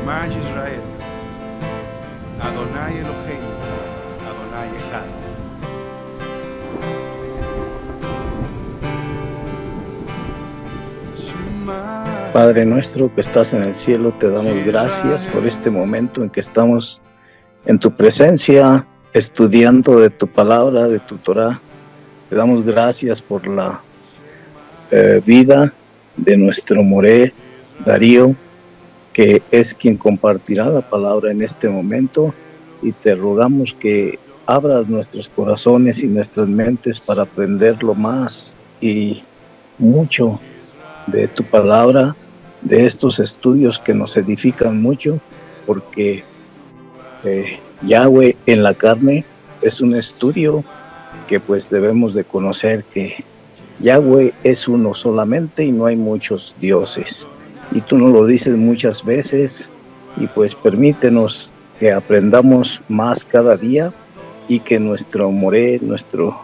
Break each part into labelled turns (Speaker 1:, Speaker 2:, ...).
Speaker 1: Shema Yisrael, Adonai Eloheinu, Adonai Echad.
Speaker 2: Padre nuestro que estás en el cielo, te damos gracias por este momento en que estamos en tu presencia, estudiando de tu palabra, de tu Torah. Te damos gracias por la vida de nuestro Moré Darío, que es quien compartirá la palabra en este momento, y te rogamos que abras nuestros corazones y nuestras mentes para aprender lo más y mucho de tu palabra, de estos estudios que nos edifican mucho, porque Yahweh en la carne es un estudio que pues debemos de conocer que Yahweh es uno solamente y no hay muchos dioses. Y tú nos lo dices muchas veces, y pues permítenos que aprendamos más cada día, y que nuestro Moré, nuestro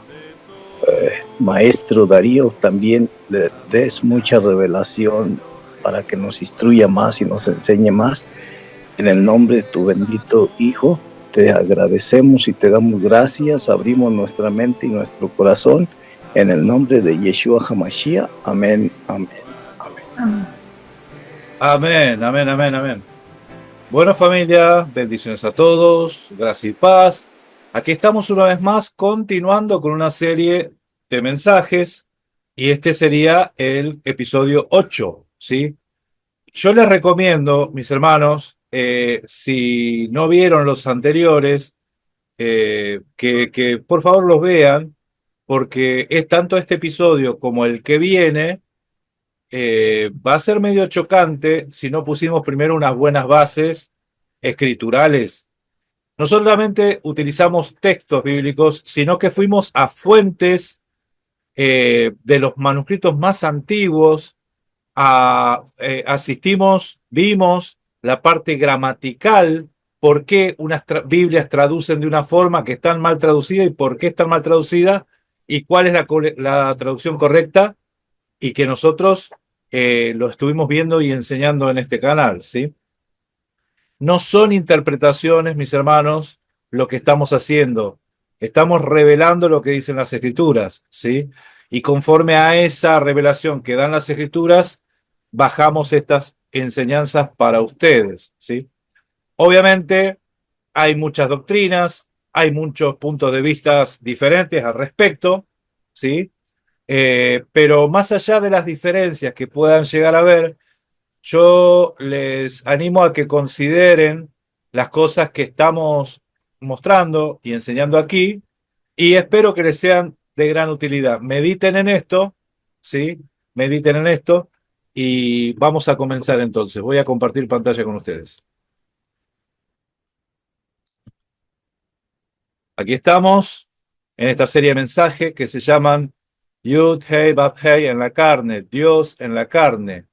Speaker 2: maestro Darío, también le des mucha revelación para que nos instruya más y nos enseñe más. En el nombre de tu bendito Hijo, te agradecemos y te damos gracias. Abrimos nuestra mente y nuestro corazón en el nombre de Yeshua HaMashiach. Amén, amén, amén.
Speaker 3: Amén, amén, amén, amén. Bueno, familia, bendiciones a todos, gracias y paz. Aquí estamos una vez más continuando con una serie de mensajes, y este sería el episodio 8, ¿sí? Yo les recomiendo, mis hermanos, si no vieron los anteriores, que por favor los vean, porque es tanto este episodio como el que viene. Va a ser medio chocante si no pusimos primero unas buenas bases escriturales. No solamente utilizamos textos bíblicos, sino que fuimos a fuentes de los manuscritos más antiguos, asistimos, vimos la parte gramatical, por qué unas Biblias traducen de una forma que están mal traducida y por qué están mal traducida, y cuál es la traducción correcta, y que nosotros lo estuvimos viendo y enseñando en este canal, ¿sí? No son interpretaciones, mis hermanos, lo que estamos haciendo. Estamos revelando lo que dicen las Escrituras, ¿sí? Y conforme a esa revelación que dan las Escrituras, bajamos estas enseñanzas para ustedes, ¿sí? Obviamente hay muchas doctrinas, hay muchos puntos de vista diferentes al respecto, ¿sí? Pero más allá de las diferencias que puedan llegar a haber, yo les animo a que consideren las cosas que estamos mostrando y enseñando aquí, y espero que les sean de gran utilidad. Mediten en esto, ¿sí? Mediten en esto, y vamos a comenzar entonces. Voy a compartir pantalla con ustedes. Aquí estamos en esta serie de mensajes que se llaman Yud Hei Bab Hei en la carne, Dios en la carne.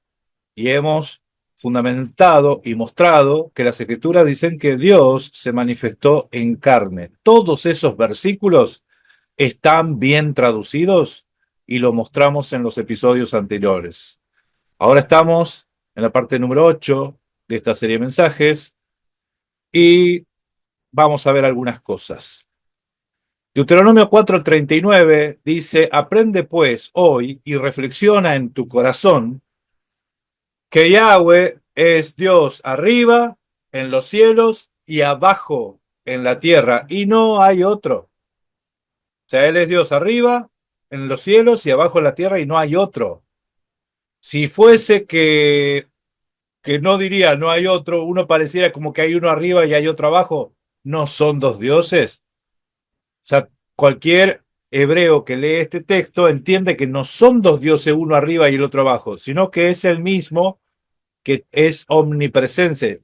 Speaker 3: Y hemos fundamentado y mostrado que las Escrituras dicen que Dios se manifestó en carne. Todos esos versículos están bien traducidos y lo mostramos en los episodios anteriores. Ahora estamos en la parte número 8 de esta serie de mensajes y vamos a ver algunas cosas. Deuteronomio 4:39 dice: aprende pues hoy y reflexiona en tu corazón que Yahweh es Dios arriba en los cielos y abajo en la tierra, y no hay otro. O sea, Él es Dios arriba en los cielos y abajo en la tierra, y no hay otro. Si fuese que no diría no hay otro, uno pareciera como que hay uno arriba y hay otro abajo. No son dos dioses. O sea, cualquier hebreo que lee este texto entiende que no son dos dioses, uno arriba y el otro abajo, sino que es el mismo, que es omnipresente,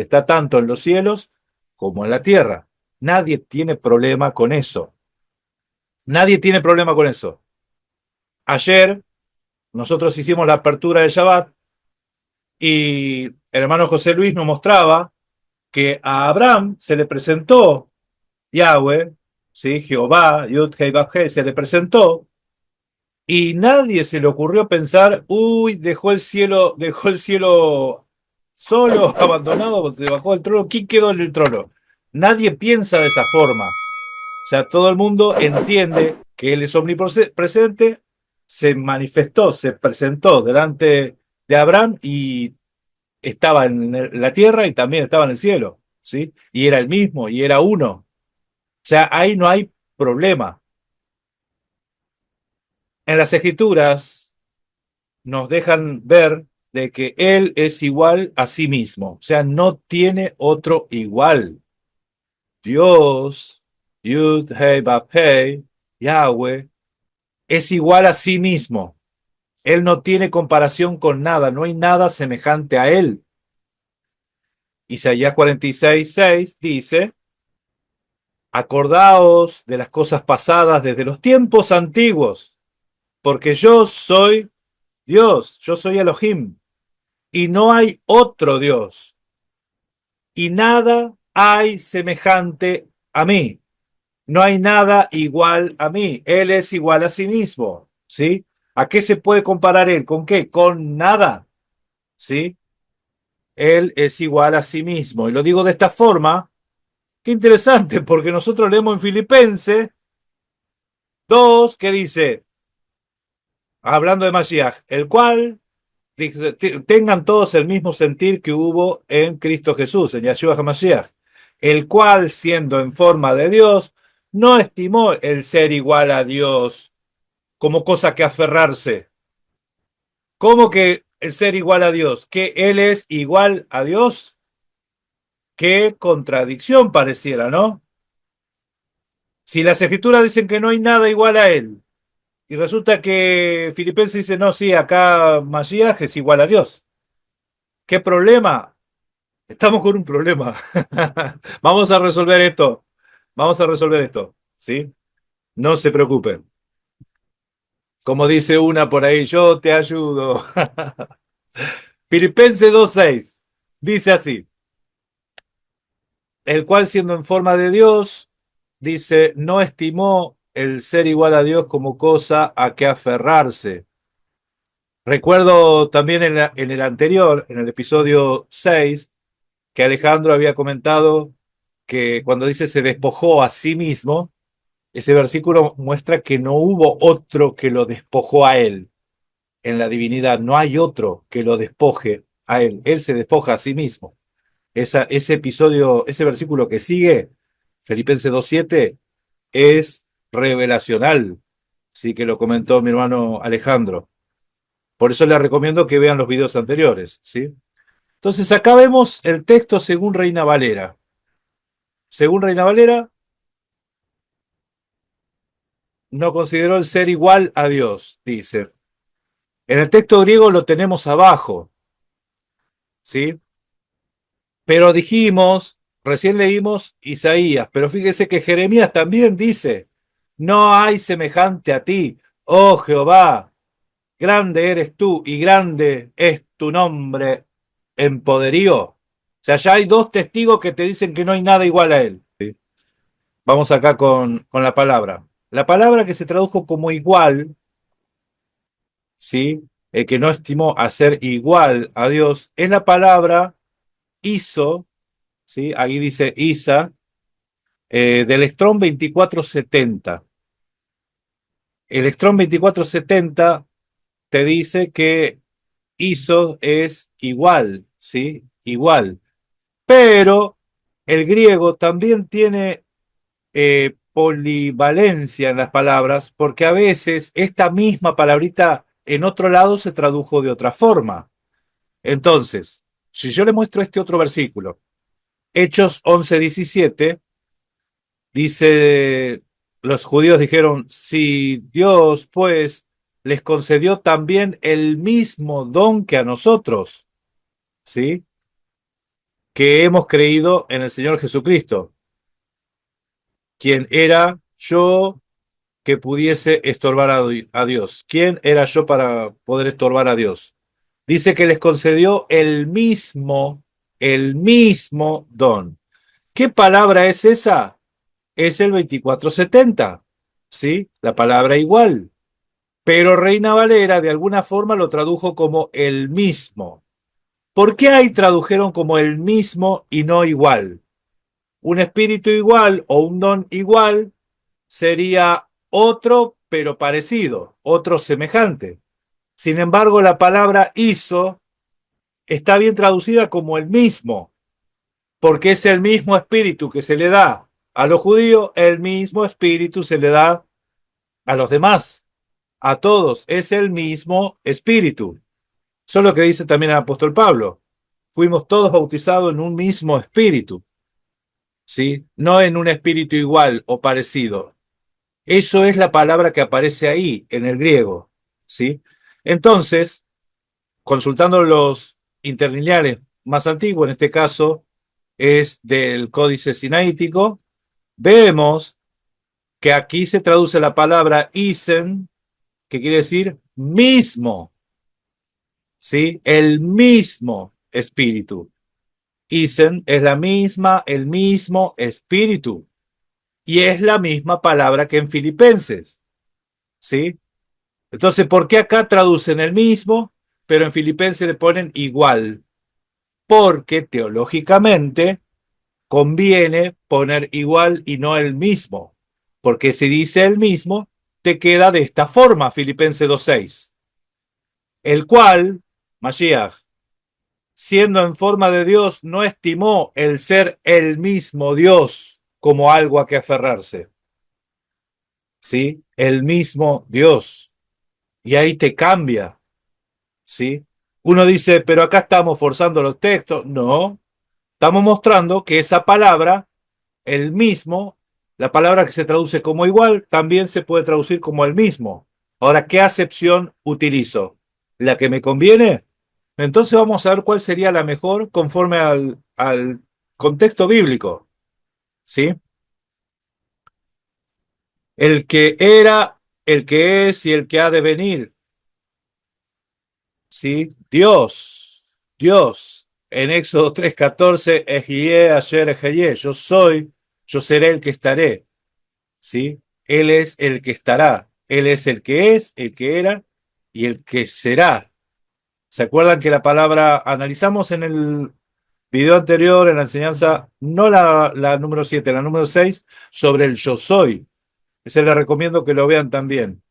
Speaker 3: está tanto en los cielos como en la tierra. Nadie tiene problema con eso. Nadie tiene problema con eso. Ayer nosotros hicimos la apertura del Shabbat y el hermano José Luis nos mostraba que a Abraham se le presentó Yahweh, ¿sí? Jehová, Yud Hei Vav Hei, se le presentó, y nadie se le ocurrió pensar, uy, dejó el cielo solo, abandonado, se bajó del trono. ¿Quién quedó en el trono? Nadie piensa de esa forma. O sea, todo el mundo entiende que Él es omnipresente, se manifestó, se presentó delante de Abraham y estaba en la tierra y también estaba en el cielo, ¿sí? Y era el mismo y era uno. O sea, ahí no hay problema. En las Escrituras nos dejan ver de que Él es igual a sí mismo, o sea, no tiene otro igual. Dios, Yud, Hei, Bab, Hei, Yahweh, es igual a sí mismo. Él no tiene comparación con nada, no hay nada semejante a Él. Isaías 46:6 dice, acordaos de las cosas pasadas desde los tiempos antiguos, porque yo soy Dios, yo soy Elohim, y no hay otro Dios, y nada hay semejante a mí. No hay nada igual a mí. Él es igual a sí mismo, ¿sí? ¿A qué se puede comparar él? ¿Con qué? Con nada, ¿sí? Él es igual a sí mismo. Y lo digo de esta forma, qué interesante, porque nosotros leemos en Filipenses 2 que dice, hablando de Mashiach, el cual dice, tengan todos el mismo sentir que hubo en Cristo Jesús, en Yahshua HaMashiach, el cual, siendo en forma de Dios, no estimó el ser igual a Dios como cosa que aferrarse. ¿Cómo que el ser igual a Dios? ¿Que Él es igual a Dios? Qué contradicción pareciera, ¿no? Si las Escrituras dicen que no hay nada igual a Él, y resulta que Filipenses dice, no, sí, acá Mashiach es igual a Dios. ¿Qué problema? Estamos con un problema. Vamos a resolver esto. Vamos a resolver esto, ¿sí? No se preocupen. Como dice una por ahí, yo te ayudo. Filipenses 2:6 dice así, el cual siendo en forma de Dios, dice, no estimó el ser igual a Dios como cosa a que aferrarse. Recuerdo también en el anterior, en el episodio 6, que Alejandro había comentado que cuando dice se despojó a sí mismo, ese versículo muestra que no hubo otro que lo despojó a él en la divinidad. No hay otro que lo despoje a él. Él se despoja a sí mismo. Ese episodio, ese versículo que sigue, Filipenses 2:7, es revelacional. Sí que lo comentó mi hermano Alejandro. Por eso les recomiendo que vean los videos anteriores, ¿sí? Entonces acá vemos el texto según Reina Valera. Según Reina Valera, no consideró el ser igual a Dios, dice. En el texto griego lo tenemos abajo, ¿sí? Pero dijimos, recién leímos Isaías, pero fíjese que Jeremías también dice, no hay semejante a ti, oh Jehová, grande eres tú y grande es tu nombre en poderío. O sea, ya hay dos testigos que te dicen que no hay nada igual a él. ¿Sí? Vamos acá con la palabra. La palabra que se tradujo como igual, ¿sí? El que no estimó a ser igual a Dios, es la palabra hizo, ¿sí? Ahí dice Isa, del Strong 2470. El Strong 2470 te dice que hizo es igual, ¿sí? Igual. Pero el griego también tiene polivalencia en las palabras, porque a veces esta misma palabrita en otro lado se tradujo de otra forma. Entonces, si yo le muestro este otro versículo, Hechos 11:17, dice, los judíos dijeron, si Dios pues les concedió también el mismo don que a nosotros, ¿sí? Que hemos creído en el Señor Jesucristo, quien era yo que pudiese estorbar a Dios. ¿Quién era yo para poder estorbar a Dios? Dice que les concedió el mismo don. ¿Qué palabra es esa? Es el 2470, ¿sí? La palabra igual. Pero Reina Valera de alguna forma lo tradujo como el mismo. ¿Por qué ahí tradujeron como el mismo y no igual? Un espíritu igual o un don igual sería otro pero parecido, otro semejante. Sin embargo, la palabra hizo está bien traducida como el mismo, porque es el mismo espíritu que se le da a los judíos, el mismo espíritu se le da a los demás, a todos, es el mismo espíritu. Eso es lo que dice también el apóstol Pablo. Fuimos todos bautizados en un mismo espíritu, ¿sí? No en un espíritu igual o parecido. Eso es la palabra que aparece ahí en el griego, ¿sí? Entonces, consultando los interlineales más antiguos, en este caso es del Códice Sinaítico, vemos que aquí se traduce la palabra isen, que quiere decir mismo, ¿sí? El mismo espíritu. Isen es la misma, el mismo espíritu. Y es la misma palabra que en Filipenses, ¿sí? Entonces, ¿por qué acá traducen el mismo, pero en Filipenses le ponen igual? Porque teológicamente conviene poner igual y no el mismo. Porque si dice el mismo, te queda de esta forma, Filipenses 2:6. El cual, Mashiach, siendo en forma de Dios, no estimó el ser el mismo Dios como algo a que aferrarse. ¿Sí? El mismo Dios. Y ahí te cambia. ¿Sí? Uno dice, pero acá estamos forzando los textos. No, estamos mostrando que esa palabra, el mismo, la palabra que se traduce como igual, también se puede traducir como el mismo. Ahora, ¿qué acepción utilizo? ¿La que me conviene? Entonces vamos a ver cuál sería la mejor conforme al contexto bíblico. ¿Sí? El que era, el que es y el que ha de venir. ¿Sí? Dios. En Éxodo 3:14, Ejie, ayer, Ejie, yo soy, yo seré el que estaré. ¿Sí? Él es el que estará. Él es, el que era y el que será. ¿Se acuerdan que la palabra analizamos en el video anterior, en la enseñanza, no la número 7, la número 6, sobre el yo soy? Ese les recomiendo que lo vean también.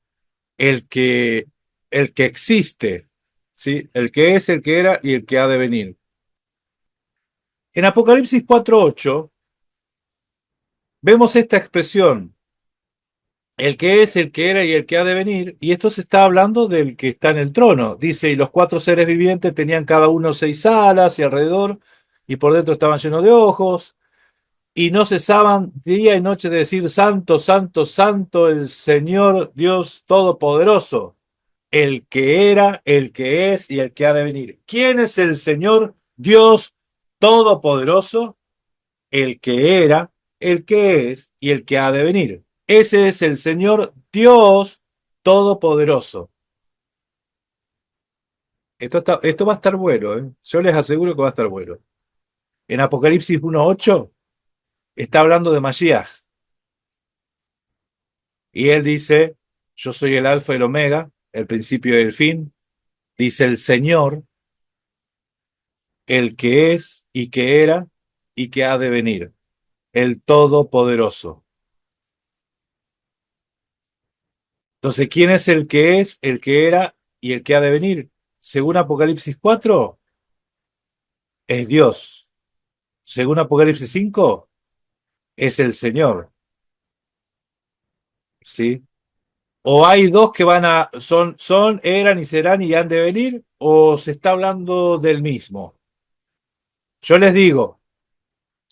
Speaker 3: El que, el que existe, ¿sí? El que es, el que era y el que ha de venir. En Apocalipsis 4:8 vemos esta expresión, el que es, el que era y el que ha de venir, y esto se está hablando del que está en el trono. Dice, y los cuatro seres vivientes tenían cada uno 6 alas y alrededor, y por dentro estaban llenos de ojos, y no cesaban día y noche de decir, Santo, Santo, Santo, el Señor Dios Todopoderoso, el que era, el que es y el que ha de venir. ¿Quién es el Señor Dios Todopoderoso? El que era, el que es y el que ha de venir. Ese es el Señor Dios Todopoderoso. Esto va a estar bueno, ¿eh? Yo les aseguro que va a estar bueno. En Apocalipsis 1:8 está hablando de Mashiach. Y él dice, yo soy el alfa y el omega, el principio y el fin. Dice el Señor, el que es y que era y que ha de venir, el Todopoderoso. Entonces, ¿quién es el que es, el que era y el que ha de venir? Según Apocalipsis 4, es Dios. Según Apocalipsis 5, es el Señor. ¿Sí? O hay dos que eran y serán y han de venir, o se está hablando del mismo. Yo les digo,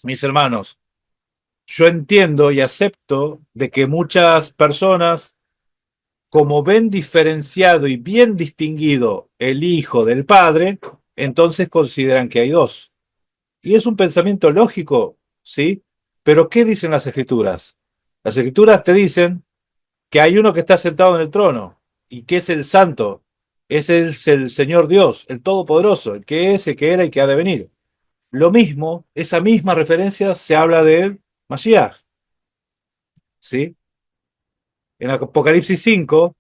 Speaker 3: mis hermanos, yo entiendo y acepto de que muchas personas, como ven diferenciado y bien distinguido el Hijo del Padre, entonces consideran que hay dos. Y es un pensamiento lógico, ¿sí? Pero ¿qué dicen las Escrituras? Las Escrituras te dicen que hay uno que está sentado en el trono y que es el Santo. Ese es el Señor Dios, el Todopoderoso, el que es, el que era y que ha de venir. Lo mismo, esa misma referencia se habla de Mashiach, ¿sí? En Apocalipsis 5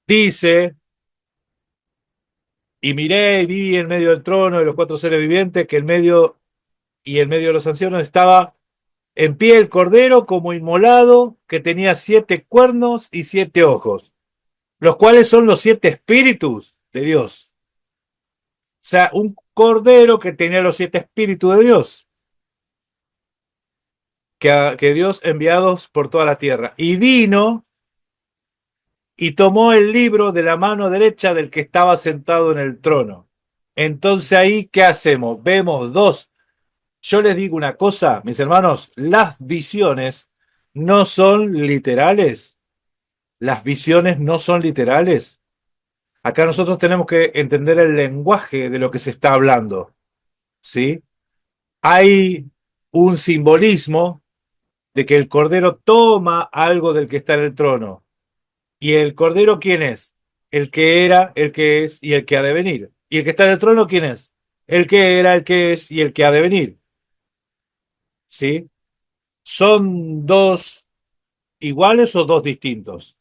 Speaker 3: dice Y miré y vi en medio del trono de los cuatro seres vivientes que en medio y en medio de los ancianos estaba en pie el cordero como inmolado, que tenía 7 cuernos y 7 ojos, los cuales son los 7 espíritus de Dios. O sea, un cordero que tenía los 7 espíritus de Dios, que Dios enviados por toda la tierra. Y vino y tomó el libro de la mano derecha del que estaba sentado en el trono. Entonces ahí, ¿qué hacemos? Vemos dos. Yo les digo una cosa, mis hermanos, las visiones no son literales. Las visiones no son literales. Acá nosotros tenemos que entender el lenguaje de lo que se está hablando, ¿sí? Hay un simbolismo de que el Cordero toma algo del que está en el trono. ¿Y el Cordero quién es? El que era, el que es y el que ha de venir. ¿Y el que está en el trono quién es? El que era, el que es y el que ha de venir. ¿Sí? ¿Son dos iguales o dos distintos?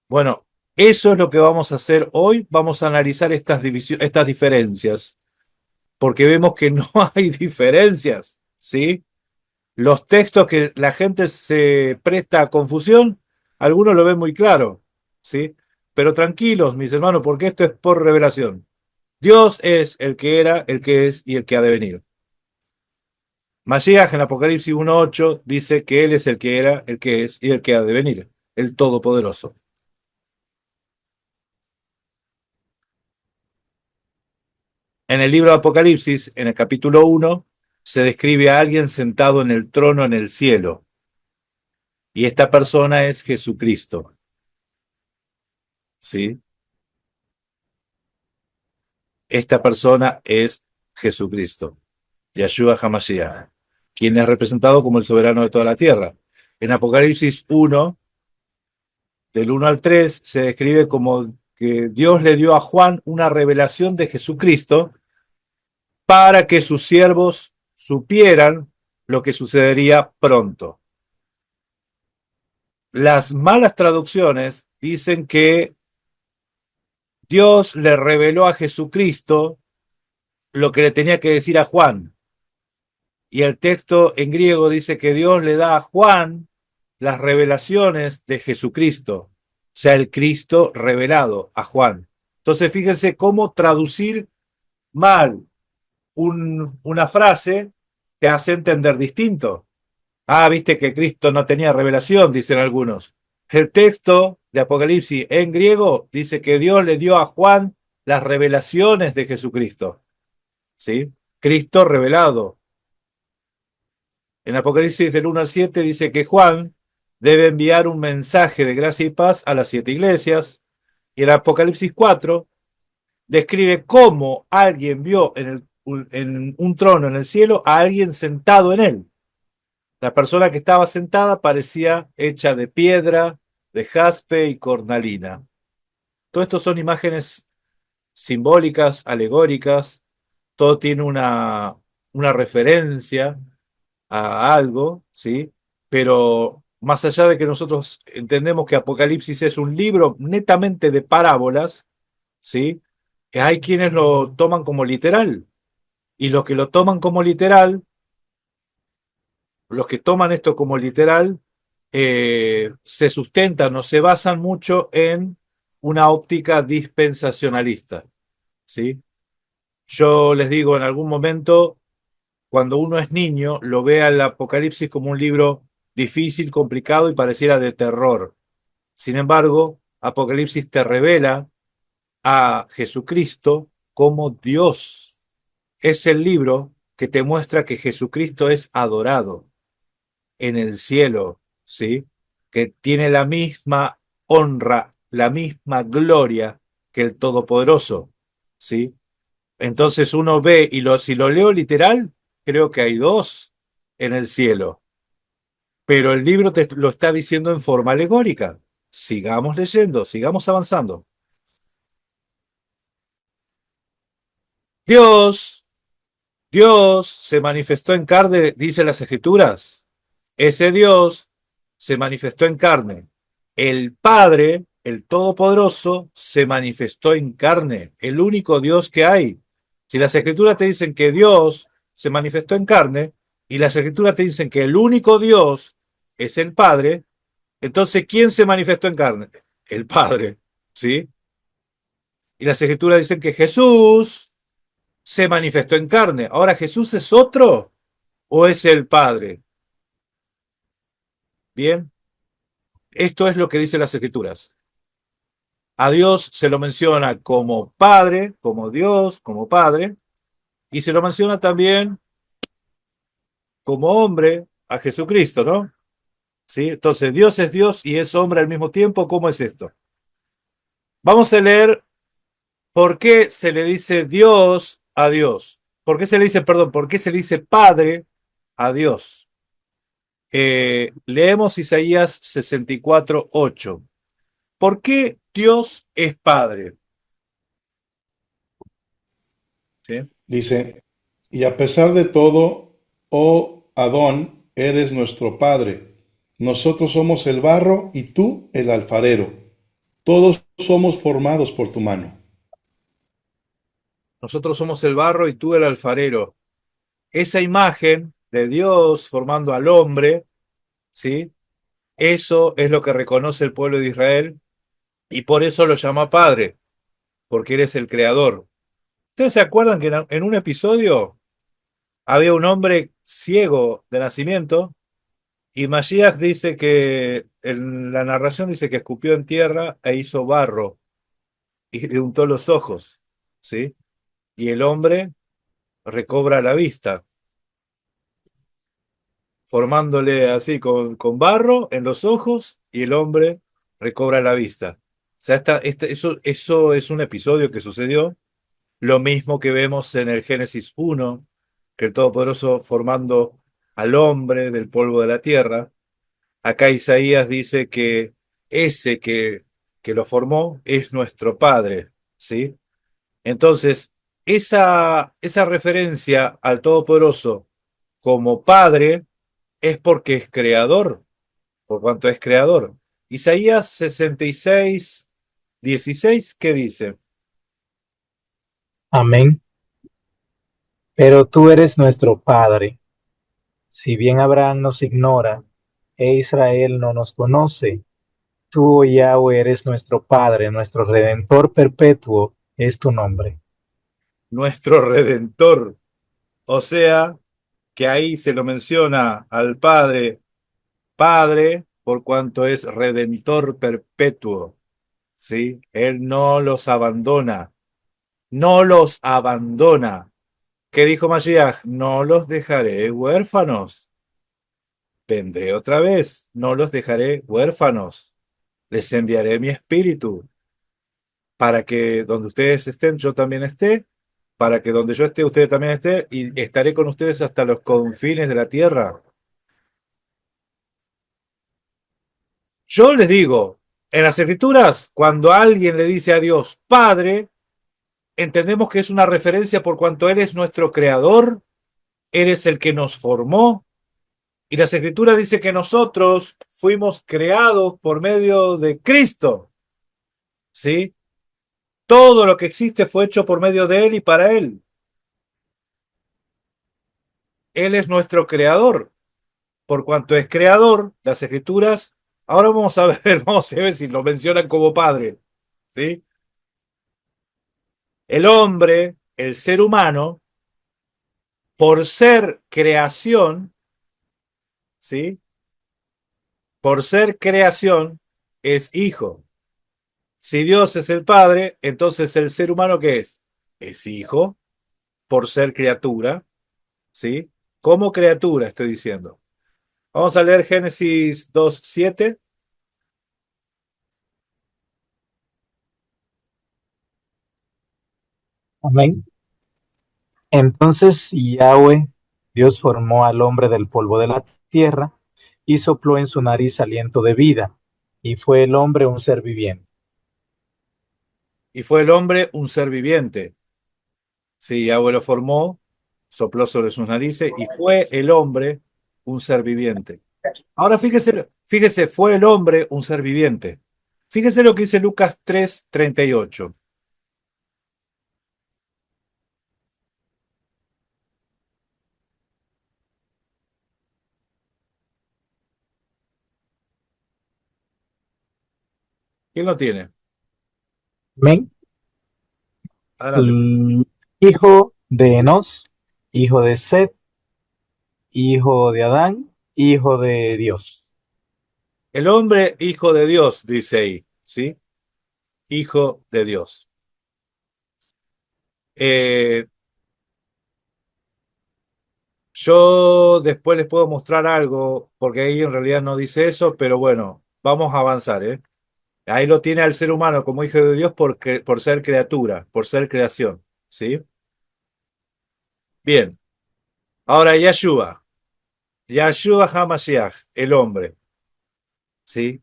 Speaker 3: Bueno, eso es lo que vamos a hacer hoy. Vamos a analizar estas diferencias, porque vemos que no hay diferencias, ¿sí? Los textos que la gente se presta a confusión, algunos lo ven muy claro, ¿sí? Pero tranquilos, mis hermanos, porque esto es por revelación. Dios es el que era, el que es y el que ha de venir. Mashiach en Apocalipsis 1:8 dice que Él es el que era, el que es y el que ha de venir, el Todopoderoso. En el libro de Apocalipsis, en el capítulo 1, se describe a alguien sentado en el trono en el cielo. Y esta persona es Jesucristo. ¿Sí? Esta persona es Jesucristo, Yahshua HaMashiach, quien es representado como el soberano de toda la tierra. En Apocalipsis 1, del 1 al 3, se describe como que Dios le dio a Juan una revelación de Jesucristo para que sus siervos supieran lo que sucedería pronto. Las malas traducciones dicen que Dios le reveló a Jesucristo lo que le tenía que decir a Juan. Y el texto en griego dice que Dios le da a Juan las revelaciones de Jesucristo, o sea, el Cristo revelado a Juan. Entonces, fíjense cómo traducir mal una frase te hace entender distinto. Ah, viste que Cristo no tenía revelación, dicen algunos. El texto de Apocalipsis en griego dice que Dios le dio a Juan las revelaciones de Jesucristo. ¿Sí? Cristo revelado. En Apocalipsis del 1 al 7 dice que Juan debe enviar un mensaje de gracia y paz a las 7 iglesias. Y en Apocalipsis 4 describe cómo alguien vio en un trono en el cielo a alguien sentado en él. La persona que estaba sentada parecía hecha de piedra, de jaspe y cornalina. Todo esto son imágenes simbólicas, alegóricas, todo tiene una referencia a algo, ¿sí? Pero más allá de que nosotros entendemos que Apocalipsis es un libro netamente de parábolas, ¿sí? Que hay quienes lo toman como literal. Y los que lo toman como literal, los que toman esto como literal, se sustentan o se basan mucho en una óptica dispensacionalista, ¿sí? Yo les digo, en algún momento, cuando uno es niño, lo ve al Apocalipsis como un libro difícil, complicado y pareciera de terror. Sin embargo, Apocalipsis te revela a Jesucristo como Dios. Es el libro que te muestra que Jesucristo es adorado en el cielo, ¿sí? Que tiene la misma honra, la misma gloria que el Todopoderoso, ¿sí? Entonces uno ve, si lo leo literal, creo que hay dos en el cielo, pero el libro te lo está diciendo en forma alegórica. Sigamos leyendo, sigamos avanzando. Dios, Dios se manifestó en carne, dice las Escrituras. Ese Dios se manifestó en carne. El Padre el Todopoderoso se manifestó en carne, el único Dios que hay. Si las Escrituras te dicen que Dios se manifestó en carne y las Escrituras te dicen que el único Dios es el Padre, entonces ¿quién se manifestó en carne? El Padre, ¿sí? Y las Escrituras dicen que Jesús se manifestó en carne. Ahora, ¿Jesús es otro o es el Padre? Bien, esto es lo que dicen las Escrituras. A Dios se lo menciona como Padre, como Dios, como Padre, y se lo menciona también como hombre a Jesucristo, ¿no? ¿Sí? Entonces, Dios es Dios y es hombre al mismo tiempo. ¿Cómo es esto? Vamos a leer por qué se le dice Dios a Dios. ¿Por qué se le dice, perdón, por qué se le dice Padre a Dios? Leemos Isaías 64:8. ¿Por qué Dios es Padre? ¿Sí?
Speaker 4: Dice, y a pesar de todo, oh Adón, eres nuestro Padre. Nosotros somos el barro y tú el alfarero. Todos somos formados por tu mano.
Speaker 3: Nosotros somos el barro y tú el alfarero. Esa imagen de Dios formando al hombre, ¿sí? Eso es lo que reconoce el pueblo de Israel y por eso lo llama Padre, porque eres el creador. ¿Ustedes se acuerdan que en un episodio había un hombre ciego de nacimiento y Mashiach dice que, en la narración dice que escupió en tierra e hizo barro y le untó los ojos, ¿sí? Y el hombre recobra la vista, formándole así con barro en los ojos y el hombre recobra la vista. O sea, eso es un episodio que sucedió, lo mismo que vemos en el Génesis 1, que el Todopoderoso formando al hombre del polvo de la tierra. Acá Isaías dice que ese que lo formó es nuestro Padre, ¿sí? Entonces, esa referencia al Todopoderoso como Padre es porque es creador, por cuanto es creador. Isaías 66:16, ¿qué dice?
Speaker 5: Amén. Pero tú eres nuestro Padre. Si bien Abraham nos ignora e Israel no nos conoce, tú, oh Yahweh, eres nuestro Padre, nuestro Redentor perpetuo es tu nombre.
Speaker 3: Nuestro Redentor. O sea, que ahí se lo menciona al Padre, Padre, por cuanto es Redentor perpetuo, ¿sí? Él no los abandona, no los abandona. ¿Qué dijo Mashiach? No los dejaré huérfanos. Vendré otra vez, no los dejaré huérfanos. Les enviaré mi espíritu para que donde ustedes estén, yo también esté, para que donde yo esté, ustedes también estén, y estaré con ustedes hasta los confines de la tierra. Yo les digo, en las Escrituras, cuando alguien le dice a Dios Padre, entendemos que es una referencia por cuanto Él es nuestro creador, Él es el que nos formó, y las Escrituras dice que nosotros fuimos creados por medio de Cristo, ¿sí? Todo lo que existe fue hecho por medio de Él y para Él. Él es nuestro creador. Por cuanto es creador, las Escrituras, ahora vamos a ver, vamos a ver si lo mencionan como Padre, ¿sí? El hombre, el ser humano, por ser creación, ¿sí? Por ser creación, es hijo. Si Dios es el Padre, entonces el ser humano, ¿qué es? Es hijo, por ser criatura, ¿sí? Como criatura, estoy diciendo. Vamos a leer Génesis 2:7.
Speaker 5: Amén. Entonces Yahweh, Dios formó al hombre del polvo de la tierra y sopló en su nariz aliento de vida, y fue el hombre un ser viviente.
Speaker 3: Y fue el hombre un ser viviente. Sí, Yahweh lo formó, sopló sobre sus narices y fue el hombre un ser viviente. Ahora fíjese, fíjese, fue el hombre un ser viviente. Fíjese lo que dice Lucas 3:38. ¿Quién lo tiene?
Speaker 5: Amén.
Speaker 3: Adelante.
Speaker 5: Hijo de Enos, hijo de Set, hijo de Adán, hijo de Dios.
Speaker 3: El hombre, hijo de Dios, dice ahí, ¿sí? Hijo de Dios. Eh, yo después les puedo mostrar algo, porque ahí en realidad no dice eso, pero bueno, vamos a avanzar, ¿eh? Ahí lo tiene al ser humano como hijo de Dios por ser criatura, por ser creación, ¿sí? Bien, ahora Yahshua, Yahshua HaMashiach, el hombre, ¿sí?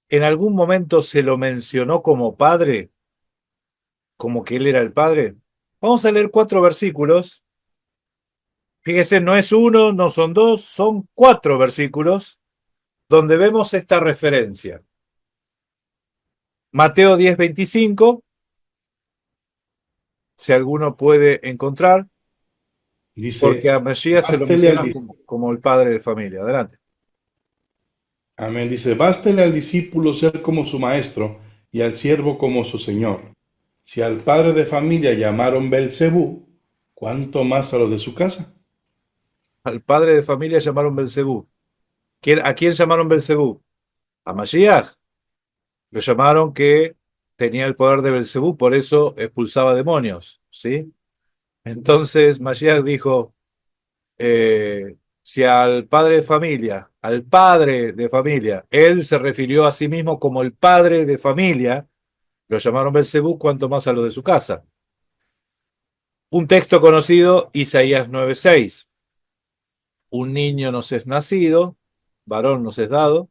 Speaker 3: ¿En algún momento se lo mencionó como padre, como que él era el padre? Vamos a leer 4 versículos. Fíjese, no es uno, no son dos, son 4 versículos donde vemos esta referencia. Mateo 10:25, si alguno puede encontrar, porque a
Speaker 4: Dice,
Speaker 3: Mesías se lo
Speaker 4: bástele al
Speaker 3: menciona
Speaker 4: dis-
Speaker 3: como el padre de familia. Adelante.
Speaker 4: Amén. Dice, bástele al discípulo ser como su maestro y al siervo como su señor. Si al padre de familia llamaron Belcebú, ¿cuánto más a los de su casa?
Speaker 3: Al padre de familia llamaron Belcebú. ¿A quién llamaron Belcebú? A Mashiach. Lo llamaron que tenía el poder de Belcebú, por eso expulsaba demonios, ¿sí? Entonces Mashiach dijo, si al padre de familia, él se refirió a sí mismo como el padre de familia, lo llamaron Belcebú, cuanto más a los de su casa. Un texto conocido, Isaías 9:6. Un niño nos es nacido, varón nos es dado,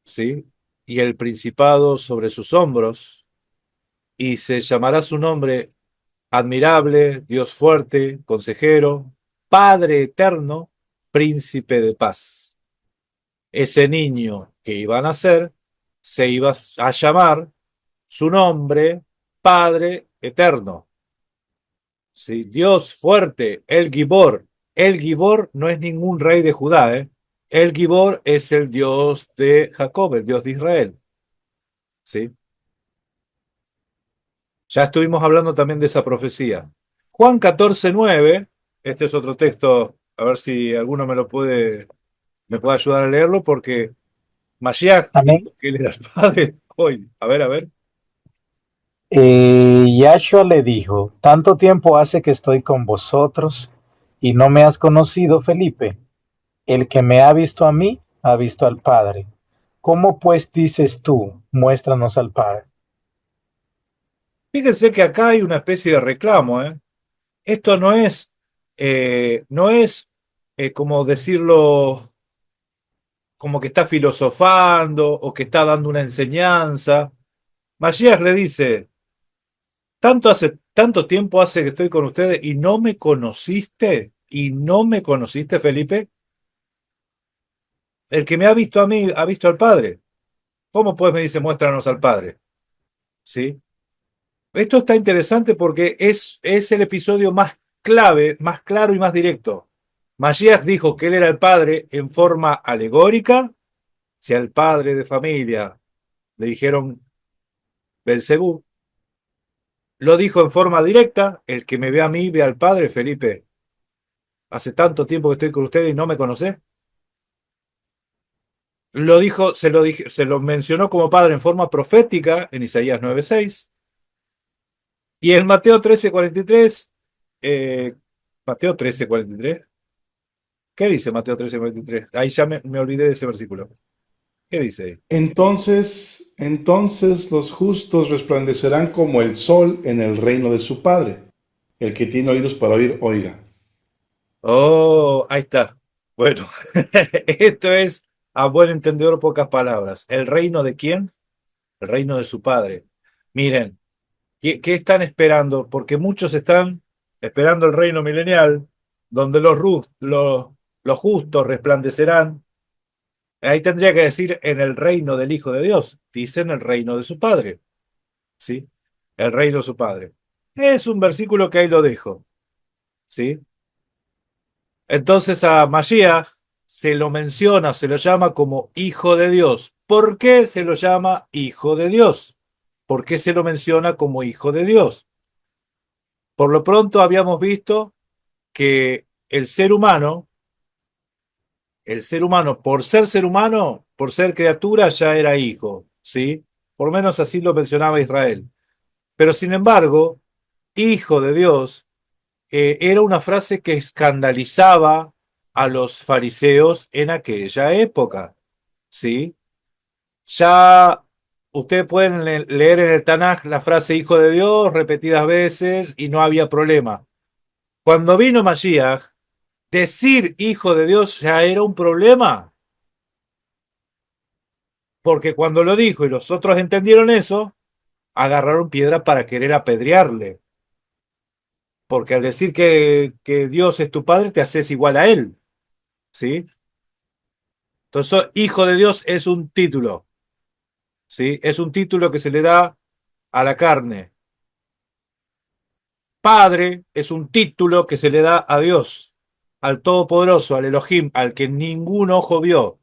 Speaker 3: ¿sí? Y el principado sobre sus hombros, y se llamará su nombre admirable, Dios fuerte, consejero, Padre eterno, príncipe de paz. Ese niño que iba a nacer se iba a llamar su nombre Padre eterno. ¿Sí? Dios fuerte, el Gibor. El Gibor no es ningún rey de Judá, ¿eh? El Gibor es el Dios de Jacob, el Dios de Israel. ¿Sí? Ya estuvimos hablando también de esa profecía. Juan 14:9, este es otro texto, a ver si alguno me puede ayudar a leerlo, porque Mashiach
Speaker 5: Amén.
Speaker 3: dijo que él era el Padre. Hoy, a ver.
Speaker 5: Yahshua le dijo, tanto tiempo hace que estoy con vosotros y no me has conocido, Felipe. El que me ha visto a mí, ha visto al Padre. ¿Cómo pues dices tú, muéstranos al Padre?
Speaker 3: Fíjense que acá hay una especie de reclamo, ¿eh? Esto no es como decirlo, como que está filosofando o que está dando una enseñanza. Mashiach le dice, tanto tiempo hace que estoy con ustedes y no me conociste, Felipe. El que me ha visto a mí ha visto al Padre. ¿Cómo pues me dice, muéstranos al Padre? ¿Sí? Esto está interesante porque es el episodio más clave, más claro y más directo. Mashiach dijo que él era el padre en forma alegórica. Si al padre de familia le dijeron Belcebú, lo dijo en forma directa. El que me ve a mí ve al padre, Felipe. Hace tanto tiempo que estoy con ustedes y no me conocés. Lo dijo, se lo mencionó como padre en forma profética en Isaías 9:6. Y en Mateo 13:43, eh, Mateo 13:43, ¿qué dice Mateo 13:43? Ahí ya me olvidé de ese versículo. ¿Qué dice ahí?
Speaker 4: Entonces los justos resplandecerán como el sol en el reino de su Padre. El que tiene oídos para oír, oiga.
Speaker 3: Oh, ahí está. Bueno, esto es a buen entendedor pocas palabras. ¿El reino de quién? El reino de su Padre. Miren, ¿qué están esperando? Porque muchos están esperando el reino milenial, donde los justos resplandecerán Ahí tendría que decir en el reino del Hijo de Dios. Dice en el reino de su Padre. ¿Sí? El reino de su Padre. Es un versículo que ahí lo dejo. ¿Sí? Entonces a Mashiach se lo menciona, se lo llama como Hijo de Dios. ¿Por qué se lo llama Hijo de Dios? ¿Por qué se lo menciona como Hijo de Dios? Por lo pronto habíamos visto que el ser humano, por humano, por ser criatura, ya era hijo, ¿sí? Por lo menos así lo mencionaba Israel. Pero sin embargo, hijo de Dios era una frase que escandalizaba a los fariseos en aquella época, ¿sí? Ya ustedes pueden leer en el Tanaj la frase hijo de Dios repetidas veces y no había problema. Cuando vino Mashiach, decir hijo de Dios ya era un problema, porque cuando lo dijo y los otros entendieron eso, agarraron piedra para querer apedrearle, porque al decir que Dios es tu padre, te haces igual a él, ¿sí? Entonces, hijo de Dios es un título, ¿sí? Es un título que se le da a la carne. Padre es un título que se le da a Dios, al Todopoderoso, al Elohim, al que ningún ojo vio.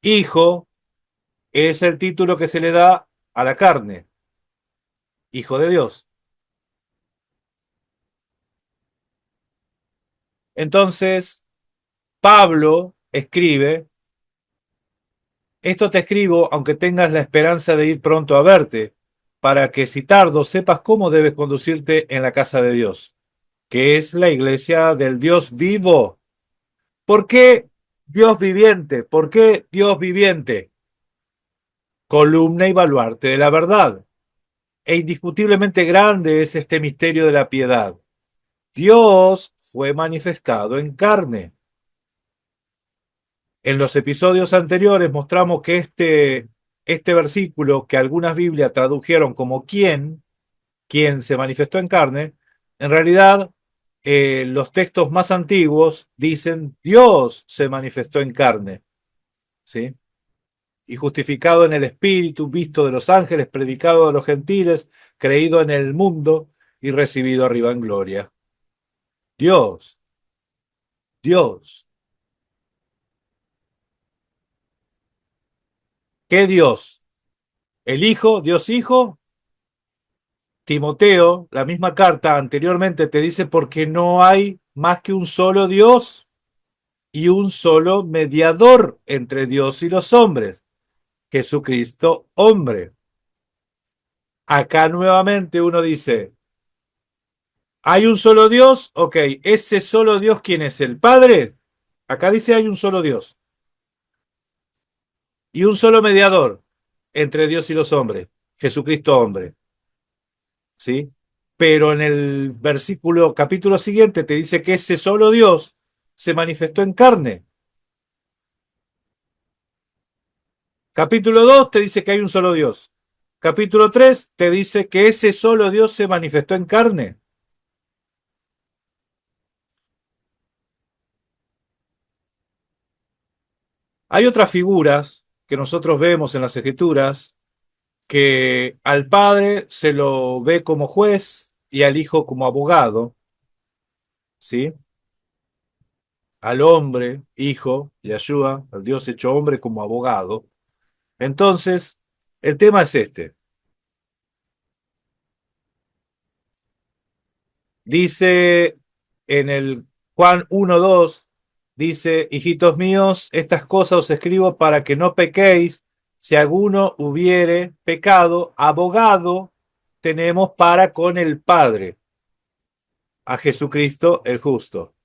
Speaker 3: Hijo es el título que se le da a la carne, hijo de Dios. Entonces, Pablo escribe, esto te escribo aunque tengas la esperanza de ir pronto a verte, para que si tardo sepas cómo debes conducirte en la casa de Dios, que es la iglesia del Dios vivo. ¿Por qué Dios viviente? ¿Por qué Dios viviente? Columna y baluarte de la verdad. E indiscutiblemente grande es este misterio de la piedad. Dios fue manifestado en carne. En los episodios anteriores mostramos que este versículo que algunas Biblias tradujeron como quien se manifestó en carne, en realidad los textos más antiguos dicen Dios se manifestó en carne, ¿sí? Y justificado en el Espíritu, visto de los ángeles, predicado de los gentiles, creído en el mundo y recibido arriba en gloria. Dios, Dios. ¿Qué Dios? ¿El Hijo, Dios Hijo? Timoteo, la misma carta anteriormente te dice porque no hay más que un solo Dios y un solo mediador entre Dios y los hombres, Jesucristo hombre. Acá nuevamente uno dice, ¿hay un solo Dios? Ok, ¿ese solo Dios quién es? ¿El Padre? Acá dice hay un solo Dios y un solo mediador entre Dios y los hombres, Jesucristo hombre. ¿Sí? Pero en el versículo, capítulo siguiente, te dice que ese solo Dios se manifestó en carne. Capítulo 2 te dice que hay un solo Dios. Capítulo 3 te dice que ese solo Dios se manifestó en carne. Hay otras figuras que nosotros vemos en las Escrituras que al Padre se lo ve como juez y al Hijo como abogado, ¿sí? Al hombre, Hijo, Yeshua, al Dios hecho hombre como abogado. Entonces, el tema es este. Dice en el Juan 1:2, dice, hijitos míos, estas cosas os escribo para que no pequéis. Si alguno hubiere pecado, abogado tenemos para con el Padre, a Jesucristo el justo.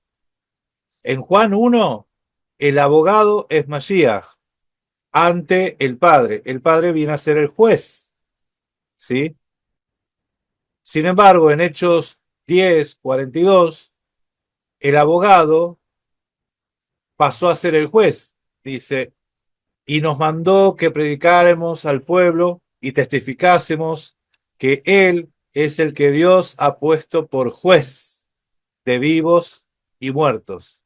Speaker 3: En Juan 1, el abogado es Mashiach ante el Padre. El Padre viene a ser el juez, ¿sí? Sin embargo, en Hechos 10:42, el abogado pasó a ser el juez, dice, y nos mandó que predicáramos al pueblo y testificásemos que Él es el que Dios ha puesto por juez de vivos y muertos.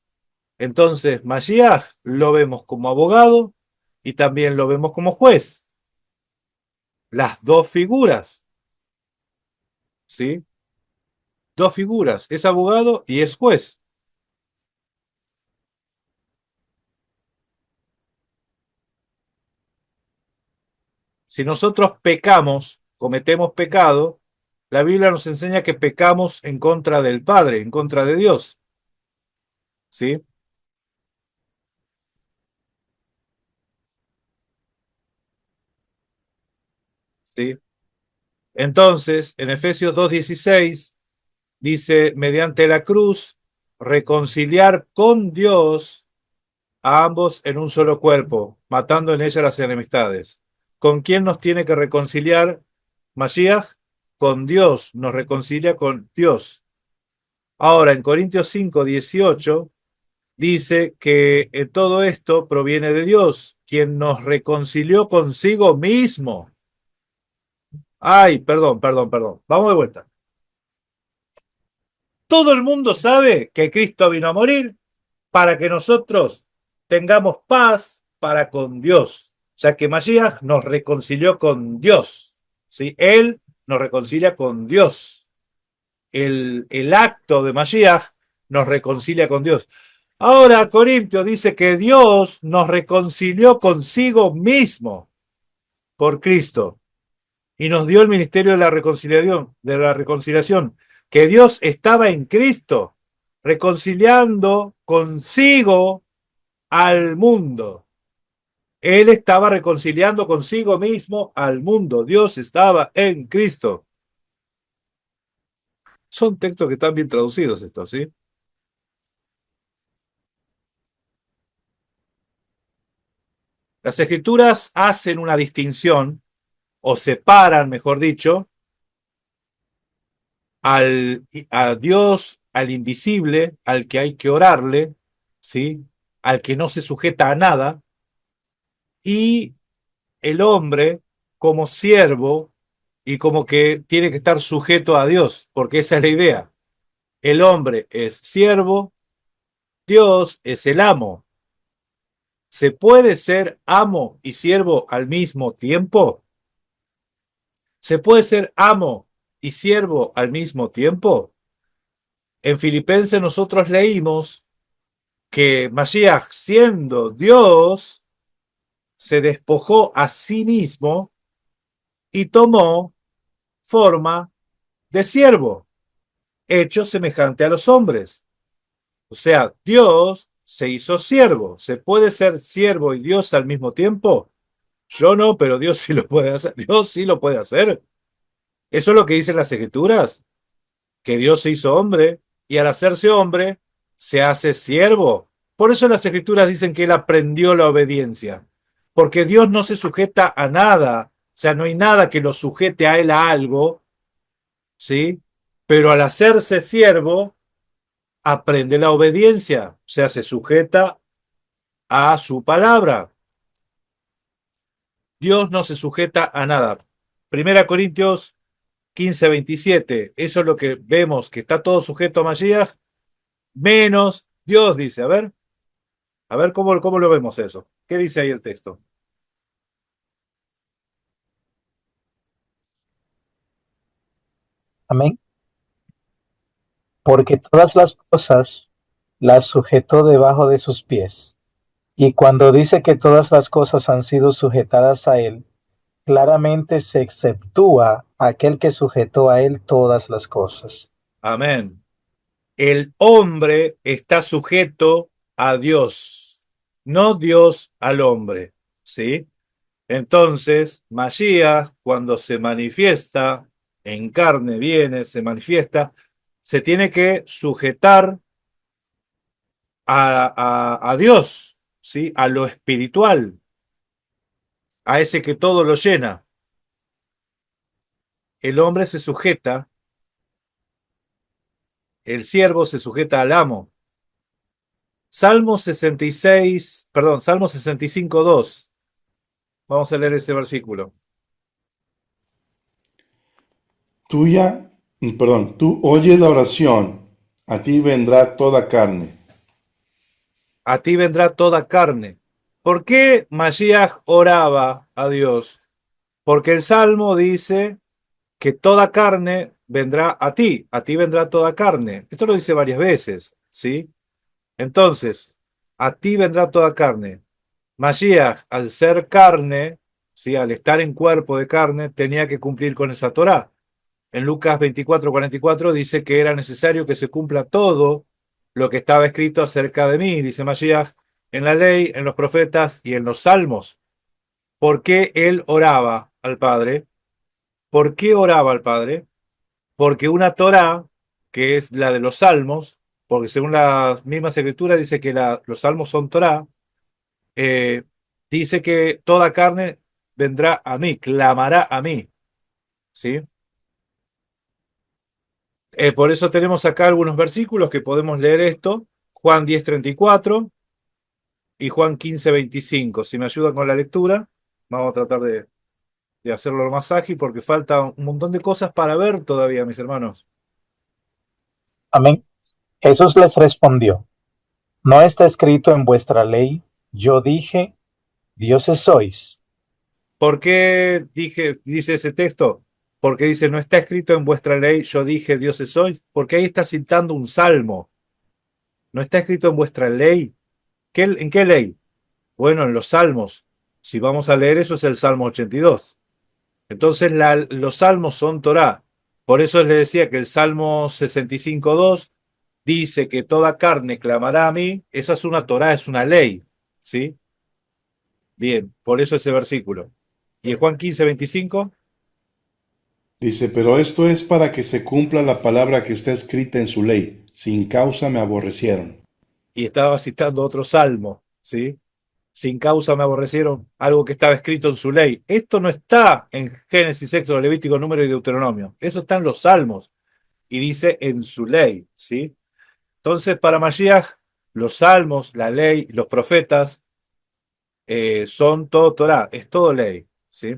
Speaker 3: Entonces, Mashiach lo vemos como abogado y también lo vemos como juez. Las dos figuras, ¿sí? Dos figuras, es abogado y es juez. Si nosotros pecamos, cometemos pecado, la Biblia nos enseña que pecamos en contra del Padre, en contra de Dios, ¿sí? ¿Sí? Entonces, en Efesios 2:16 dice, mediante la cruz, reconciliar con Dios a ambos en un solo cuerpo, matando en ella las enemistades. ¿Con quién nos tiene que reconciliar Mashiach? Con Dios, nos reconcilia con Dios. Ahora, en Corintios 5:18 dice que todo esto proviene de Dios, quien nos reconcilió consigo mismo. Ay, perdón. Vamos de vuelta. Todo el mundo sabe que Cristo vino a morir para que nosotros tengamos paz para con Dios. O sea que Mashiach nos reconcilió con Dios. ¿Sí? Él nos reconcilia con Dios. El acto de Mashiach nos reconcilia con Dios. Ahora Corintios dice que Dios nos reconcilió consigo mismo por Cristo y nos dio el ministerio de la reconciliación, que Dios estaba en Cristo reconciliando consigo al mundo. Él estaba reconciliando consigo mismo al mundo. Dios estaba en Cristo. Son textos que están bien traducidos estos, ¿sí? Las escrituras hacen una distinción, o separan, mejor dicho, a Dios, al invisible, al que hay que orarle, ¿sí? Al que no se sujeta a nada, y el hombre como siervo y como que tiene que estar sujeto a Dios, porque esa es la idea. El hombre es siervo, Dios es el amo. ¿Se puede ser amo y siervo al mismo tiempo? ¿Se puede ser amo y siervo al mismo tiempo? En Filipenses nosotros leímos que Mashiach, siendo Dios, se despojó a sí mismo y tomó forma de siervo, hecho semejante a los hombres. O sea, Dios se hizo siervo. ¿Se puede ser siervo y Dios al mismo tiempo? Yo no, pero Dios sí lo puede hacer. Dios sí lo puede hacer. Eso es lo que dicen las escrituras, que Dios se hizo hombre y al hacerse hombre se hace siervo. Por eso las escrituras dicen que él aprendió la obediencia, porque Dios no se sujeta a nada, o sea, no hay nada que lo sujete a él a algo, ¿sí? Pero al hacerse siervo, aprende la obediencia, o sea, se sujeta a su palabra. Dios no se sujeta a nada. Primera Corintios 15:27, eso es lo que vemos, que está todo sujeto a Mashiach, menos Dios dice, a ver cómo lo vemos eso. ¿Qué dice ahí el texto?
Speaker 5: Amén. Porque todas las cosas las sujetó debajo de sus pies. Y cuando dice que todas las cosas han sido sujetadas a él, claramente se exceptúa aquel que sujetó a él todas las cosas.
Speaker 3: Amén. El hombre está sujeto a Dios, no Dios al hombre, ¿sí? Entonces, Mashiach, cuando se manifiesta, en carne viene, se manifiesta, se tiene que sujetar a Dios, ¿sí? A lo espiritual, a ese que todo lo llena. El hombre se sujeta, el siervo se sujeta al amo. Salmo 65:2. Vamos a leer ese versículo.
Speaker 4: Tú oyes la oración, a ti vendrá toda carne.
Speaker 3: a ti vendrá toda carne. ¿Por qué Mashiach oraba a Dios? Porque el Salmo dice que toda carne vendrá a ti vendrá toda carne. Esto lo dice varias veces, ¿sí? Entonces, a ti vendrá toda carne. Mashiach, al ser carne, ¿sí? Al estar en cuerpo de carne, tenía que cumplir con esa Torá. En Lucas 24:44 dice que era necesario que se cumpla todo lo que estaba escrito acerca de mí, dice Mashiach, en la ley, en los profetas y en los salmos. ¿Por qué él oraba al Padre? ¿Por qué oraba al Padre? Porque una Torá, que es la de los salmos, porque según la misma escritura dice que los salmos son Torá, eh, dice que toda carne vendrá a mí, clamará a mí, ¿sí? Por eso tenemos acá algunos versículos que podemos leer esto, Juan 10:34 y Juan 15:25. Si me ayudan con la lectura, vamos a tratar de hacerlo lo más ágil porque falta un montón de cosas para ver todavía, mis hermanos.
Speaker 5: Amén. Jesús les respondió, ¿no está escrito en vuestra ley? Yo dije, dioses sois.
Speaker 3: ¿Por qué dice ese texto? Porque dice, no está escrito en vuestra ley, yo dije, dioses sois. Porque ahí está citando un salmo. No está escrito en vuestra ley. ¿En qué ley? Bueno, en los salmos. Si vamos a leer eso es el Salmo 82. Entonces los salmos son Torá. Por eso le decía que el Salmo 65:2 dice que toda carne clamará a mí. Esa es una Torá, es una ley. ¿Sí? Bien, por eso ese versículo. Y en Juan 15:25
Speaker 4: Dice, pero esto es para que se cumpla la palabra que está escrita en su ley. Sin causa me aborrecieron.
Speaker 3: y estaba citando otro salmo, ¿sí? Sin causa me aborrecieron, algo que estaba escrito en su ley. Esto no está en Génesis, Éxodo, Levítico, Número y Deuteronomio. Eso está en los salmos y dice en su ley, ¿sí? Entonces, para Mashiach, los salmos, la ley, los profetas son todo Torah, es todo ley, ¿sí?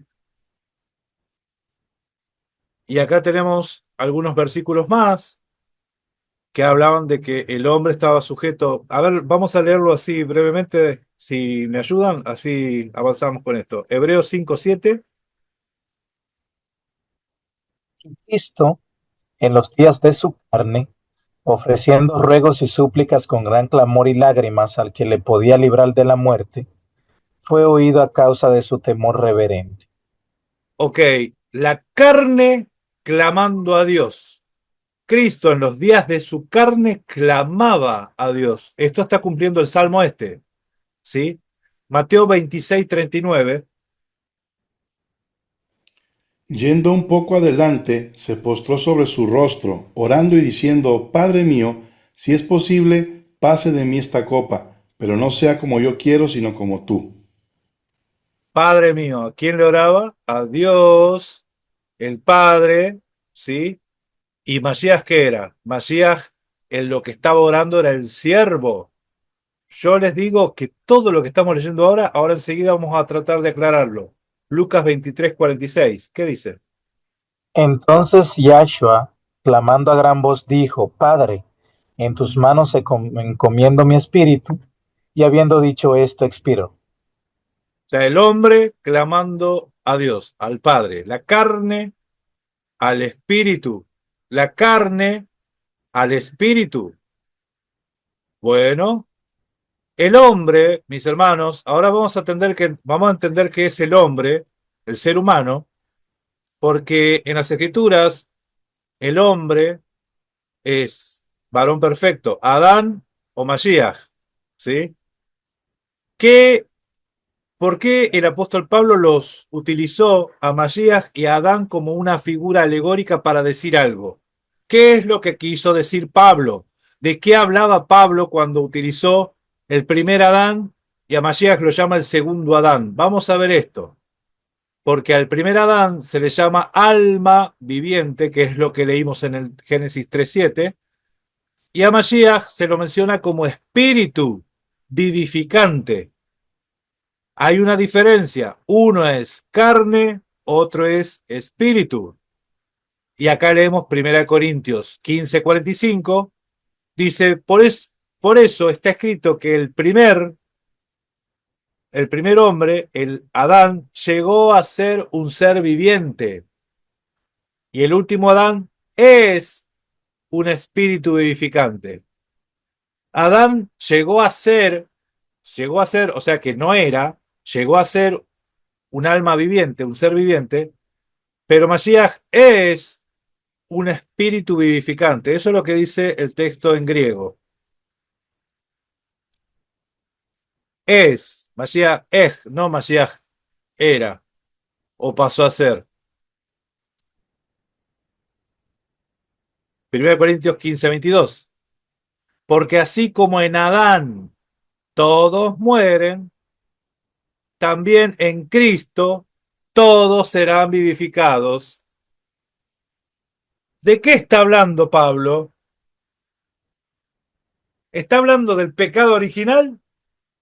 Speaker 3: Y acá tenemos algunos versículos más que hablaban de que el hombre estaba sujeto. A ver, vamos a leerlo así brevemente, si me ayudan, así avanzamos con esto. Hebreos 5:7.
Speaker 5: Cristo, en los días de su carne, ofreciendo ruegos y súplicas con gran clamor y lágrimas al que le podía librar de la muerte, fue oído a causa de su temor reverente.
Speaker 3: Ok, la carne clamando a Dios. Cristo en los días de su carne clamaba a Dios. Esto está cumpliendo el salmo este, ¿sí? Mateo 26:39.
Speaker 4: Yendo un poco adelante, se postró sobre su rostro, orando y diciendo, Padre mío, si es posible, pase de mí esta copa, pero no sea como yo quiero, sino como tú.
Speaker 3: Padre mío, ¿a quién le oraba? A Dios, el Padre, ¿sí? ¿Y Masías qué era? Masías, en lo que estaba orando era el siervo. Yo les digo que todo lo que estamos leyendo ahora enseguida vamos a tratar de aclararlo. Lucas 23:46, ¿qué dice?
Speaker 5: Entonces Yahshua, clamando a gran voz, dijo, Padre, en tus manos encomiendo mi espíritu, y habiendo dicho esto, expiró.
Speaker 3: O sea, el hombre clamando a Dios, al Padre, la carne al espíritu, la carne al espíritu. Bueno, el hombre, mis hermanos, ahora vamos a entender que es el hombre, el ser humano, porque en las escrituras el hombre es varón perfecto, Adán o Mashiach, ¿sí? ¿Qué, ¿Por qué el apóstol Pablo los utilizó a Mashiach y a Adán como una figura alegórica para decir algo? ¿Qué es lo que quiso decir Pablo? ¿De qué hablaba Pablo cuando utilizó el primer Adán y a Mashiach lo llama el segundo Adán? Vamos a ver esto. Porque al primer Adán se le llama alma viviente, que es lo que leímos en el Génesis 3:7, y a Mashiach se lo menciona como espíritu vivificante. Hay una diferencia. Uno es carne, otro es espíritu. Y acá leemos 1 Corintios 15:45. Dice, por eso está escrito que el primer hombre, el Adán, llegó a ser un ser viviente. Y el último Adán es un espíritu vivificante. Adán llegó a ser, o sea que no era, llegó a ser un alma viviente, un ser viviente, pero Mashiach es un espíritu vivificante. Eso es lo que dice el texto en griego. Es, Mashiach no Mashiach era o pasó a ser. 1 Corintios 15:22. Porque así como en Adán todos mueren, también en Cristo todos serán vivificados. ¿De qué está hablando Pablo? ¿Está hablando del pecado original?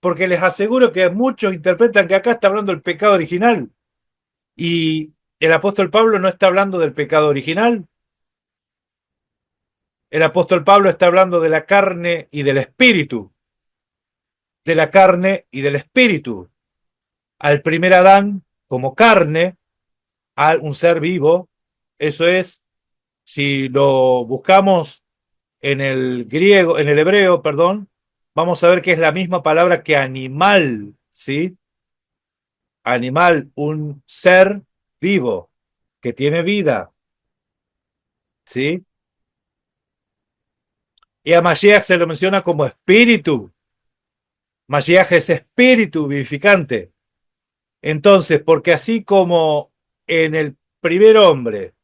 Speaker 3: Porque les aseguro que muchos interpretan que acá está hablando del pecado original. Y el apóstol Pablo no está hablando del pecado original. El apóstol Pablo está hablando de la carne y del espíritu. De la carne y del espíritu. Al primer Adán como carne, a un ser vivo. Eso es, si lo buscamos en el griego, en el hebreo, perdón, vamos a ver que es la misma palabra que animal, ¿sí? Animal, un ser vivo que tiene vida, ¿sí? Y a Mashiach se lo menciona como espíritu. Mashiach es espíritu vivificante. Entonces, porque así como en el primer hombre,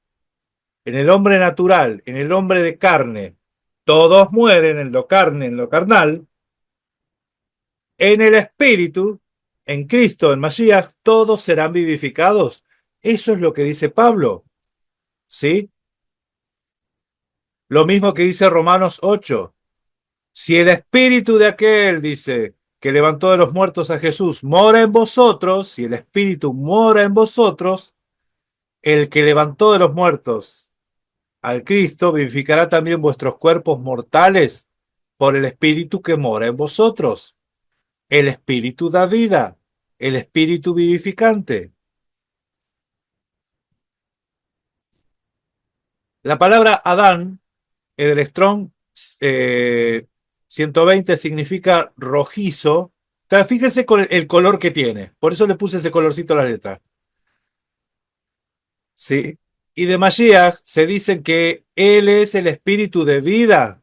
Speaker 3: en el hombre natural, en el hombre de carne, todos mueren en lo carne, en lo carnal, en el espíritu, en Cristo, en Mashiach, todos serán vivificados. Eso es lo que dice Pablo, ¿sí? Lo mismo que dice Romanos 8. Si el espíritu de aquel, dice, que levantó de los muertos a Jesús, mora en vosotros, si el espíritu mora en vosotros, el que levantó de los muertos al Cristo vivificará también vuestros cuerpos mortales por el espíritu que mora en vosotros. El espíritu da vida, el espíritu vivificante. La palabra Adán, en el Strong 120, significa rojizo. Fíjense con el color que tiene. Por eso le puse ese colorcito a la letra. ¿Sí? Y de Mashiach se dice que él es el espíritu de vida.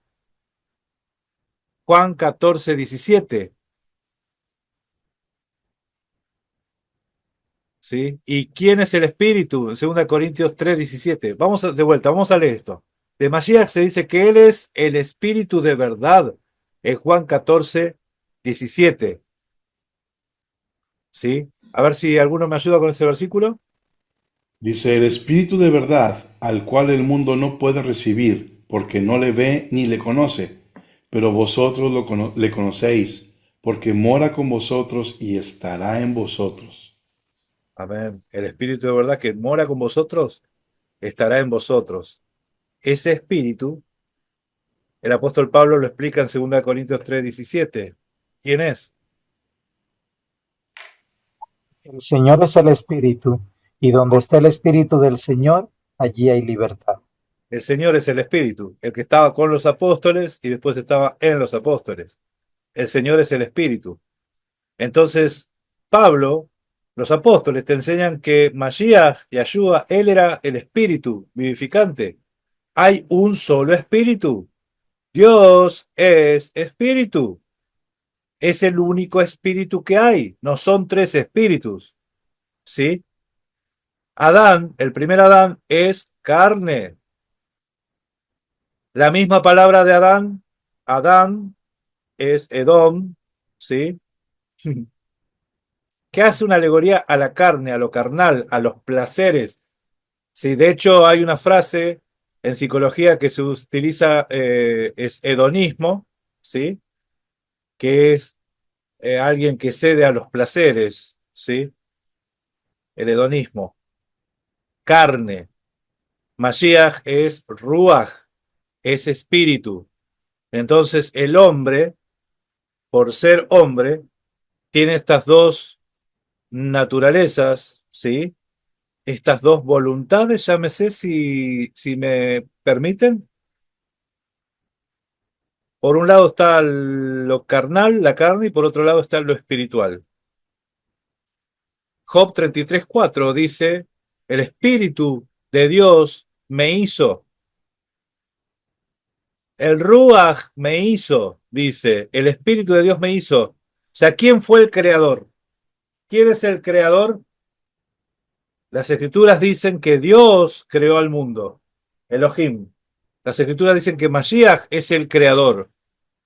Speaker 3: Juan 14:17. ¿Sí? ¿Y quién es el espíritu? En 2 Corintios 3:17. De vuelta, vamos a leer esto. De Mashiach se dice que él es el espíritu de verdad. En Juan 14:17. ¿Sí? A ver si alguno me ayuda con ese versículo.
Speaker 4: Dice, el Espíritu de verdad, al cual el mundo no puede recibir, porque no le ve ni le conoce, pero vosotros le conocéis, porque mora con vosotros y estará en vosotros.
Speaker 3: Amén. El espíritu de verdad que mora con vosotros estará en vosotros. Ese espíritu, el apóstol Pablo lo explica en 2 Corintios 3:17. ¿Quién es?
Speaker 5: El Señor es el Espíritu, y donde está el Espíritu del Señor, allí hay libertad.
Speaker 3: El Señor es el espíritu, el que estaba con los apóstoles y después estaba en los apóstoles. El Señor es el espíritu. Entonces, Pablo, los apóstoles te enseñan que Mashiach, Yahshua, él era el espíritu vivificante. Hay un solo espíritu. Dios es espíritu. Es el único espíritu que hay. No son tres espíritus. ¿Sí? Adán, el primer Adán, es carne. La misma palabra de Adán, Adán es Edom, ¿sí? Que hace una alegoría a la carne, a lo carnal, a los placeres. Sí, de hecho hay una frase en psicología que se utiliza, es hedonismo, ¿sí? Que es alguien que cede a los placeres, ¿sí? El hedonismo. Carne. Mashiach es ruach, es espíritu. Entonces el hombre por ser hombre, tiene estas dos naturalezas, ¿sí? Estas dos voluntades, llámese si me permiten. Por un lado está lo carnal, la carne, y por otro lado está lo espiritual. Job 33:4 dice, el Espíritu de Dios me hizo, el Ruach me hizo, dice, el Espíritu de Dios me hizo. O sea, ¿quién fue el creador? ¿Quién es el creador? Las escrituras dicen que Dios creó al mundo, Elohim. Las escrituras dicen que Mashiach es el creador,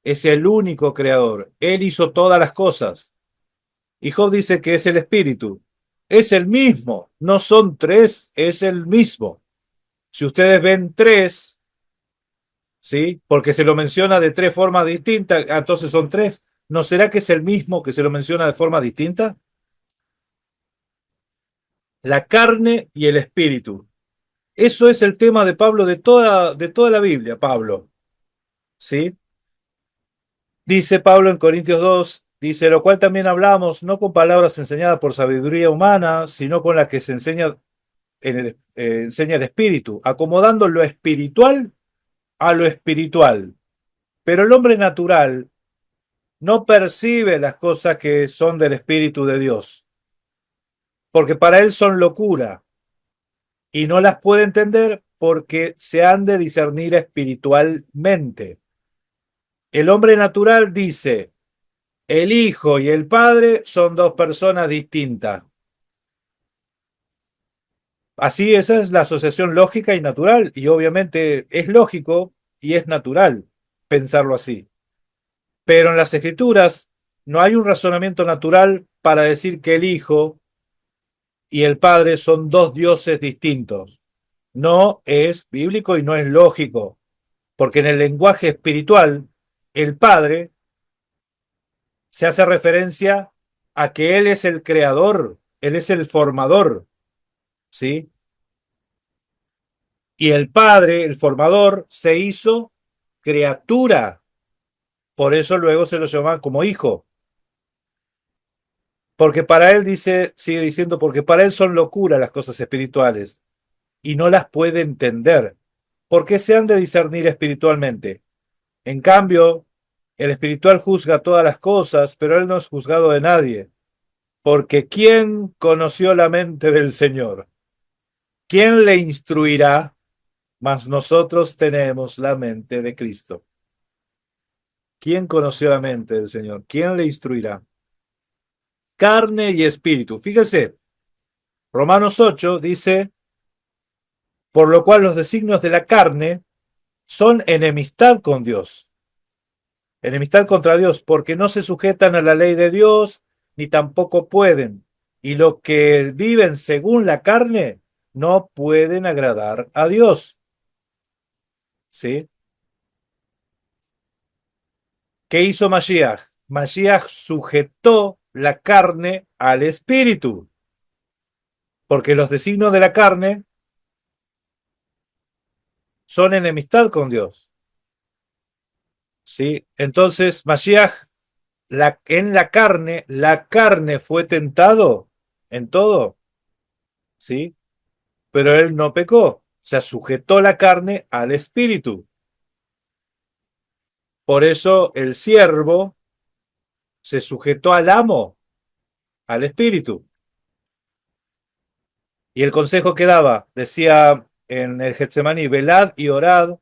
Speaker 3: es el único creador. Él hizo todas las cosas. Y Job dice que es el Espíritu. Es el mismo, no son tres, es el mismo. Si ustedes ven tres, ¿sí? Porque se lo menciona de tres formas distintas, entonces son tres. ¿No será que es el mismo que se lo menciona de forma distinta? La carne y el espíritu. Eso es el tema de Pablo de toda la Biblia, Pablo. ¿Sí? Dice Pablo en Corintios 2, dice, lo cual también hablamos, no con palabras enseñadas por sabiduría humana, sino con la que se enseña, enseña el espíritu, acomodando lo espiritual a lo espiritual. Pero el hombre natural no percibe las cosas que son del Espíritu de Dios, porque para él son locura y no las puede entender porque se han de discernir espiritualmente. El hombre natural dice, el Hijo y el Padre son dos personas distintas. Así esa es la asociación lógica y natural, y obviamente es lógico y es natural pensarlo así. Pero en las Escrituras no hay un razonamiento natural para decir que el Hijo y el Padre son dos dioses distintos. No es bíblico y no es lógico, porque en el lenguaje espiritual, el Padre se hace referencia a que Él es el creador, Él es el formador, ¿sí? Y el Padre, el formador, se hizo criatura, por eso luego se lo llama como hijo. Porque para Él dice, sigue diciendo, porque para Él son locura las cosas espirituales y no las puede entender. ¿Por qué se han de discernir espiritualmente? En cambio, el espiritual juzga todas las cosas, pero él no es juzgado de nadie. Porque ¿quién conoció la mente del Señor? ¿Quién le instruirá? Mas nosotros tenemos la mente de Cristo. ¿Quién conoció la mente del Señor? ¿Quién le instruirá? Carne y espíritu. Fíjense, Romanos 8 dice, por lo cual los designios de la carne son enemistad con Dios. Enemistad contra Dios, porque no se sujetan a la ley de Dios, ni tampoco pueden. Y los que viven según la carne no pueden agradar a Dios. ¿Sí? ¿Qué hizo Mashiach? Mashiach sujetó la carne al espíritu, porque los designios de la carne son enemistad con Dios. ¿Sí? Entonces, Mashiach, en la carne fue tentado en todo. ¿Sí? Pero él no pecó, o sea, sujetó la carne al espíritu. Por eso el siervo se sujetó al amo, al espíritu. Y el consejo que daba, decía en el Getsemaní, velad y orad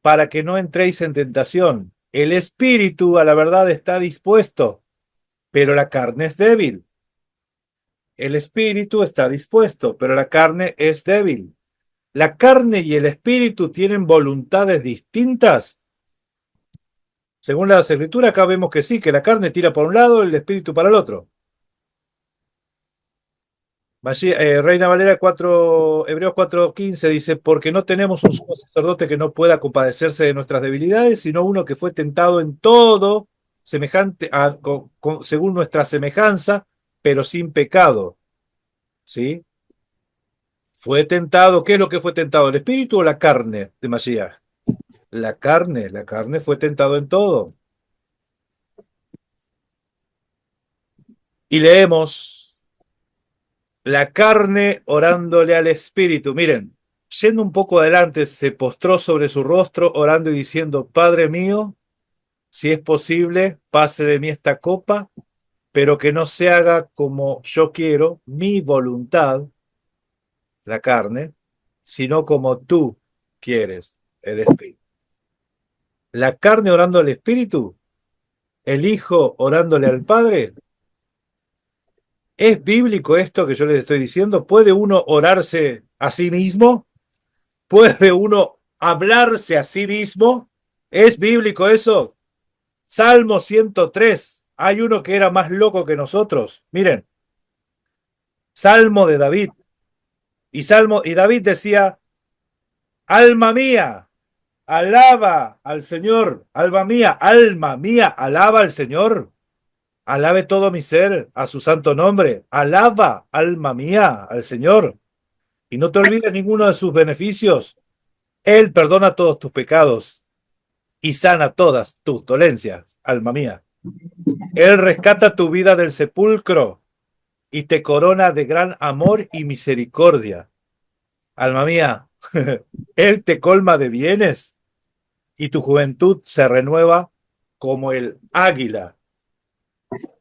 Speaker 3: para que no entréis en tentación. El espíritu a la verdad está dispuesto, pero la carne es débil. El espíritu está dispuesto, pero la carne es débil. La carne y el espíritu tienen voluntades distintas. Según las escrituras, acá vemos que sí, que la carne tira por un lado, el espíritu para el otro. Reina Valera 4, Hebreos 4:15 dice, porque no tenemos un sumo sacerdote que no pueda compadecerse de nuestras debilidades, sino uno que fue tentado en todo, semejante según nuestra semejanza, pero sin pecado. ¿Sí? Fue tentado, ¿qué es lo que fue tentado? ¿El espíritu o la carne de Mashiach? La carne fue tentado en todo. Y leemos la carne orándole al espíritu. Miren, yendo un poco adelante, se postró sobre su rostro orando y diciendo, Padre mío, si es posible, pase de mí esta copa, pero que no se haga como yo quiero, mi voluntad, la carne, sino como tú quieres, el espíritu. La carne orando al espíritu, el hijo orándole al padre. ¿Es bíblico esto que yo les estoy diciendo? ¿Puede uno orarse a sí mismo? ¿Puede uno hablarse a sí mismo? ¿Es bíblico eso? Salmo 103. Hay uno que era más loco que nosotros. Miren, Salmo de David. Y David decía, alma mía, alaba al Señor. Alma mía, alaba al Señor. Alabe todo mi ser a su santo nombre. Alaba, alma mía, al Señor. Y no te olvides ninguno de sus beneficios. Él perdona todos tus pecados y sana todas tus dolencias, alma mía. Él rescata tu vida del sepulcro y te corona de gran amor y misericordia. Alma mía, Él te colma de bienes y tu juventud se renueva como el águila.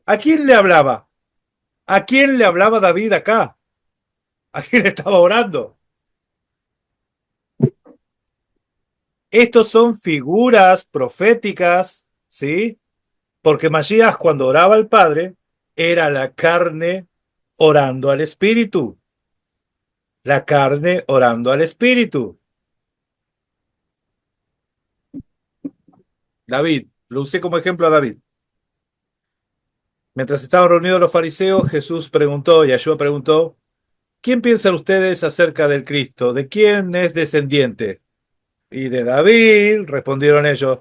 Speaker 3: ¿A quién le hablaba? ¿A quién le hablaba David acá? ¿A quién estaba orando? Estos son figuras proféticas, ¿sí? Porque Masías, cuando oraba al Padre, era la carne orando al Espíritu. La carne orando al Espíritu. David, lo usé como ejemplo a David. Mientras estaban reunidos los fariseos, Jesús preguntó, y Yeshua preguntó, ¿quién piensan ustedes acerca del Cristo? ¿De quién es descendiente? Y de David, respondieron ellos.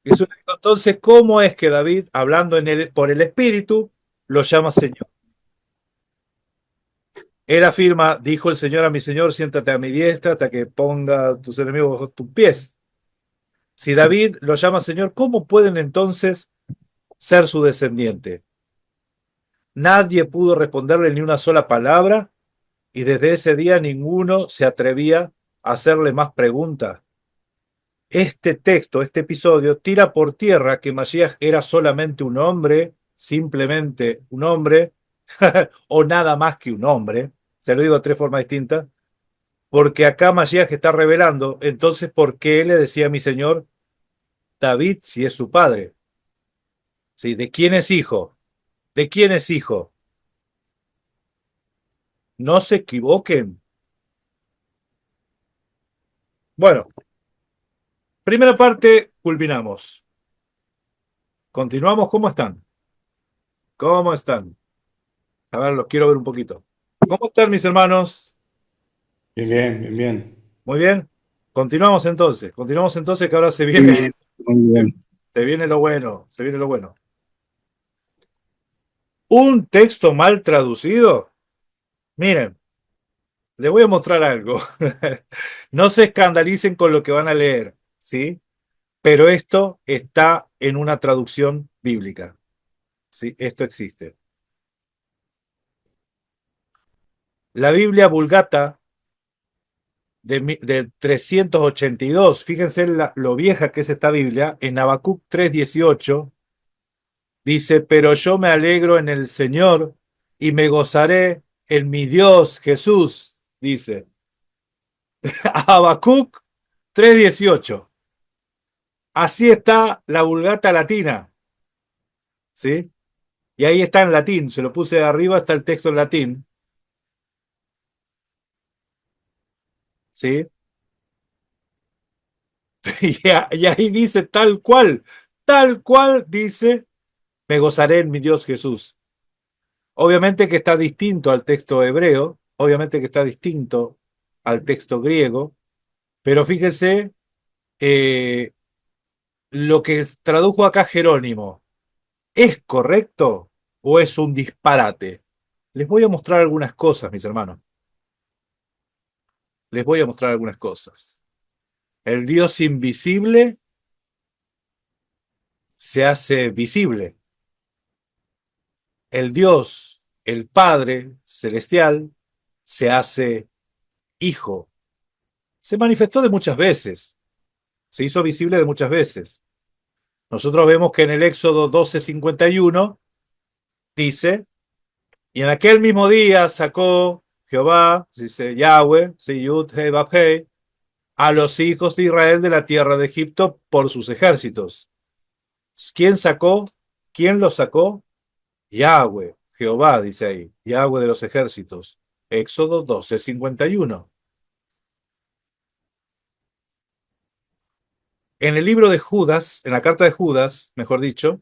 Speaker 3: Jesús dijo, entonces, ¿cómo es que David, hablando por el Espíritu, lo llama Señor? Él afirma, dijo el Señor a mi Señor, siéntate a mi diestra hasta que ponga tus enemigos bajo tus pies. Si David lo llama Señor, ¿cómo pueden entonces ser su descendiente? Nadie pudo responderle ni una sola palabra y desde ese día ninguno se atrevía a hacerle más preguntas. Este texto, este episodio, tira por tierra que Mashiach era solamente un hombre, simplemente un hombre, o nada más que un hombre. Se lo digo de tres formas distintas. Porque acá Mashiach está revelando, entonces, ¿por qué le decía a mi señor David si es su padre? ¿Sí? ¿De quién es hijo? ¿De quién es hijo? No se equivoquen. Bueno, primera parte, culminamos. Continuamos, ¿cómo están? ¿Cómo están? A ver, los quiero ver un poquito. ¿Cómo están mis hermanos?
Speaker 4: Bien, bien, bien, bien.
Speaker 3: Muy bien. Continuamos entonces que ahora
Speaker 2: Muy bien, muy bien.
Speaker 3: se viene lo bueno, se viene lo bueno. Un texto mal traducido. Miren, les voy a mostrar algo. No se escandalicen con lo que van a leer, ¿sí? Pero esto está en una traducción bíblica, ¿sí? Esto existe. La Biblia Vulgata del 382, fíjense lo vieja que es esta Biblia, en Habacuc 3:18, dice, pero yo me alegro en el Señor y me gozaré en mi Dios Jesús, dice. Habacuc 3:18. Así está la Vulgata latina, ¿sí? Y ahí está en latín, se lo puse de arriba, está el texto en latín, ¿sí? Y ahí dice tal cual dice, me gozaré en mi Dios Jesús. Obviamente que está distinto al texto hebreo, obviamente que está distinto al texto griego, pero fíjese eh, lo que tradujo acá Jerónimo. ¿Es correcto o es un disparate? Les voy a mostrar algunas cosas, mis hermanos. Les voy a mostrar algunas cosas. El Dios invisible se hace visible. el Dios, el Padre celestial, se hace hijo. Se manifestó de muchas veces, se hizo visible de muchas veces. Nosotros vemos que en el Éxodo 12:51 dice, y en aquel mismo día sacó Jehová, dice Yahweh, sí, Yud, Hei, Vav, Hei, a los hijos de Israel de la tierra de Egipto por sus ejércitos. ¿Quién sacó? ¿Quién los sacó? Yahweh, Jehová, dice ahí, Yahweh de los ejércitos. Éxodo 12:51. En el libro de Judas, en la carta de Judas, mejor dicho,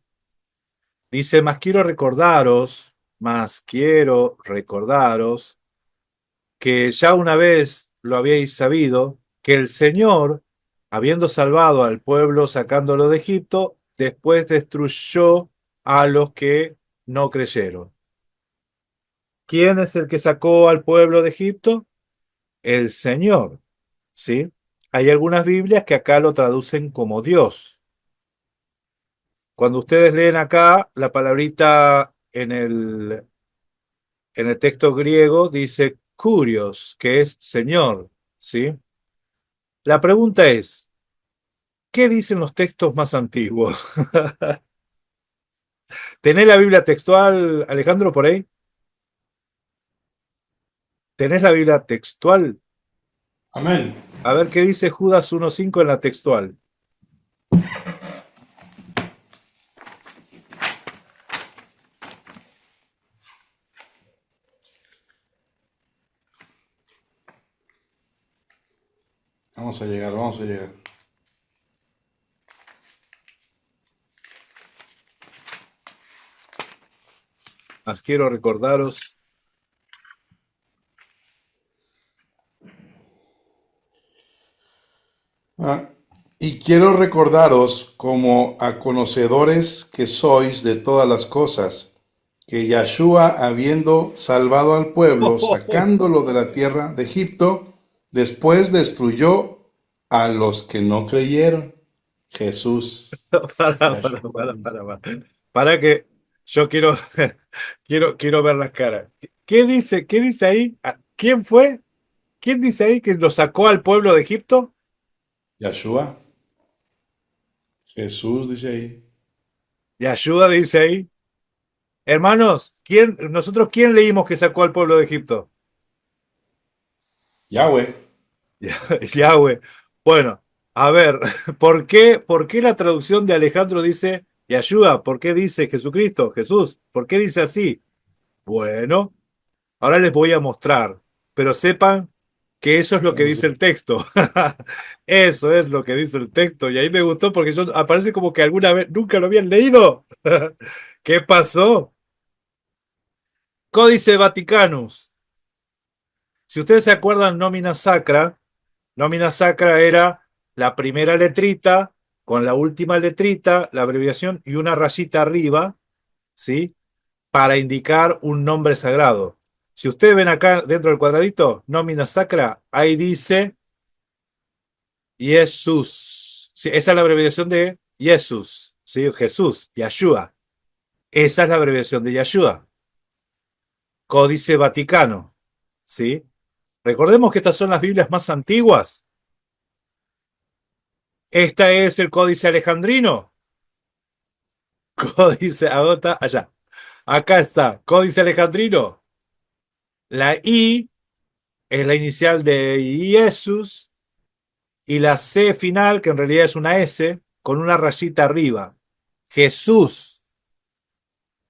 Speaker 3: dice, más quiero recordaros que ya una vez lo habíais sabido, que el Señor, habiendo salvado al pueblo sacándolo de Egipto, después destruyó a los que no creyeron. ¿Quién es el que sacó al pueblo de Egipto? El Señor, ¿sí? Hay algunas Biblias que acá lo traducen como Dios. Cuando ustedes leen acá la palabrita en el texto griego dice kurios, que es Señor, ¿sí? La pregunta es, ¿qué dicen los textos más antiguos? ¿Tenés la Biblia textual, Alejandro, por ahí? ¿Tenés la Biblia textual?
Speaker 4: Amén.
Speaker 3: A ver qué dice Judas 1:5 en la textual.
Speaker 4: Vamos a llegar, vamos a llegar.
Speaker 3: Más quiero recordaros.
Speaker 4: Y quiero recordaros como a conocedores que sois de todas las cosas, que Yahshua, habiendo salvado al pueblo, sacándolo de la tierra de Egipto, después destruyó a los que no creyeron. Jesús.
Speaker 3: Para que yo quiero, quiero ver las caras. ¿Qué dice? ¿Qué dice ahí? ¿Quién fue? ¿Quién dice ahí que lo sacó al pueblo de Egipto?
Speaker 4: Yahshua. Jesús dice ahí.
Speaker 3: Y ayuda, dice ahí. Hermanos, nosotros quién leímos que sacó al pueblo de Egipto?
Speaker 4: Yahweh.
Speaker 3: Yahweh. Bueno, a ver, por qué la traducción de Alejandro dice Yahshua? ¿Por qué dice Jesucristo, Jesús? ¿Por qué dice así? Bueno, ahora les voy a mostrar, pero sepan que eso es lo que dice el texto. Eso es lo que dice el texto. Y ahí me gustó porque aparece como que alguna vez nunca lo habían leído. ¿Qué pasó? Códice Vaticanus. Si ustedes se acuerdan, nómina sacra era la primera letrita con la última letrita, la abreviación y una rayita arriba, ¿sí? Para indicar un nombre sagrado. Si ustedes ven acá dentro del cuadradito, nómina sacra, ahí dice Jesús. Sí, esa es la abreviación de Jesús, ¿sí? Jesús, Yahshua. Esa es la abreviación de Yahshua. Códice Vaticano, ¿sí? Recordemos que estas son las Biblias más antiguas. Esta es el Códice Alejandrino. Códice, agota, allá. Acá está, Códice Alejandrino. La I es la inicial de Jesús y la C final, que en realidad es una S, con una rayita arriba. Jesús.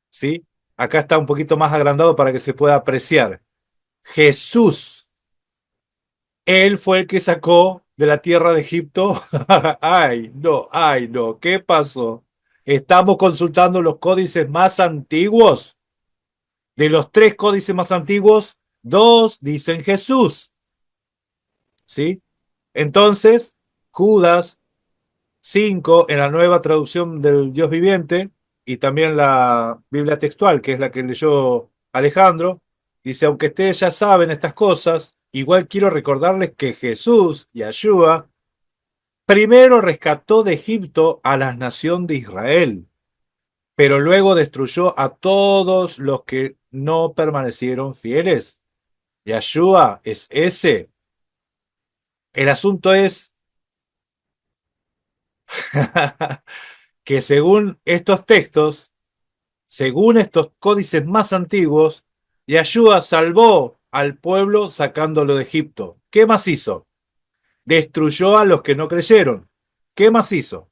Speaker 3: ¿Sí? Acá está un poquito más agrandado para que se pueda apreciar. Jesús. Él fue el que sacó de la tierra de Egipto. Ay, no, ¿qué pasó? Estamos consultando los códices más antiguos. De los 3 códices más antiguos, 2 dicen Jesús. ¿Sí? Entonces, Judas 5, en la nueva traducción del Dios viviente, y también la Biblia textual, que es la que leyó Alejandro, dice, aunque ustedes ya saben estas cosas, igual quiero recordarles que Jesús, Yahshua, primero rescató de Egipto a la nación de Israel. pero luego destruyó a todos los que no permanecieron fieles. Yeshua es ese. El asunto es que según estos textos, según estos códices más antiguos, Yeshua salvó al pueblo sacándolo de Egipto. ¿Qué más hizo? Destruyó a los que no creyeron. ¿Qué más hizo?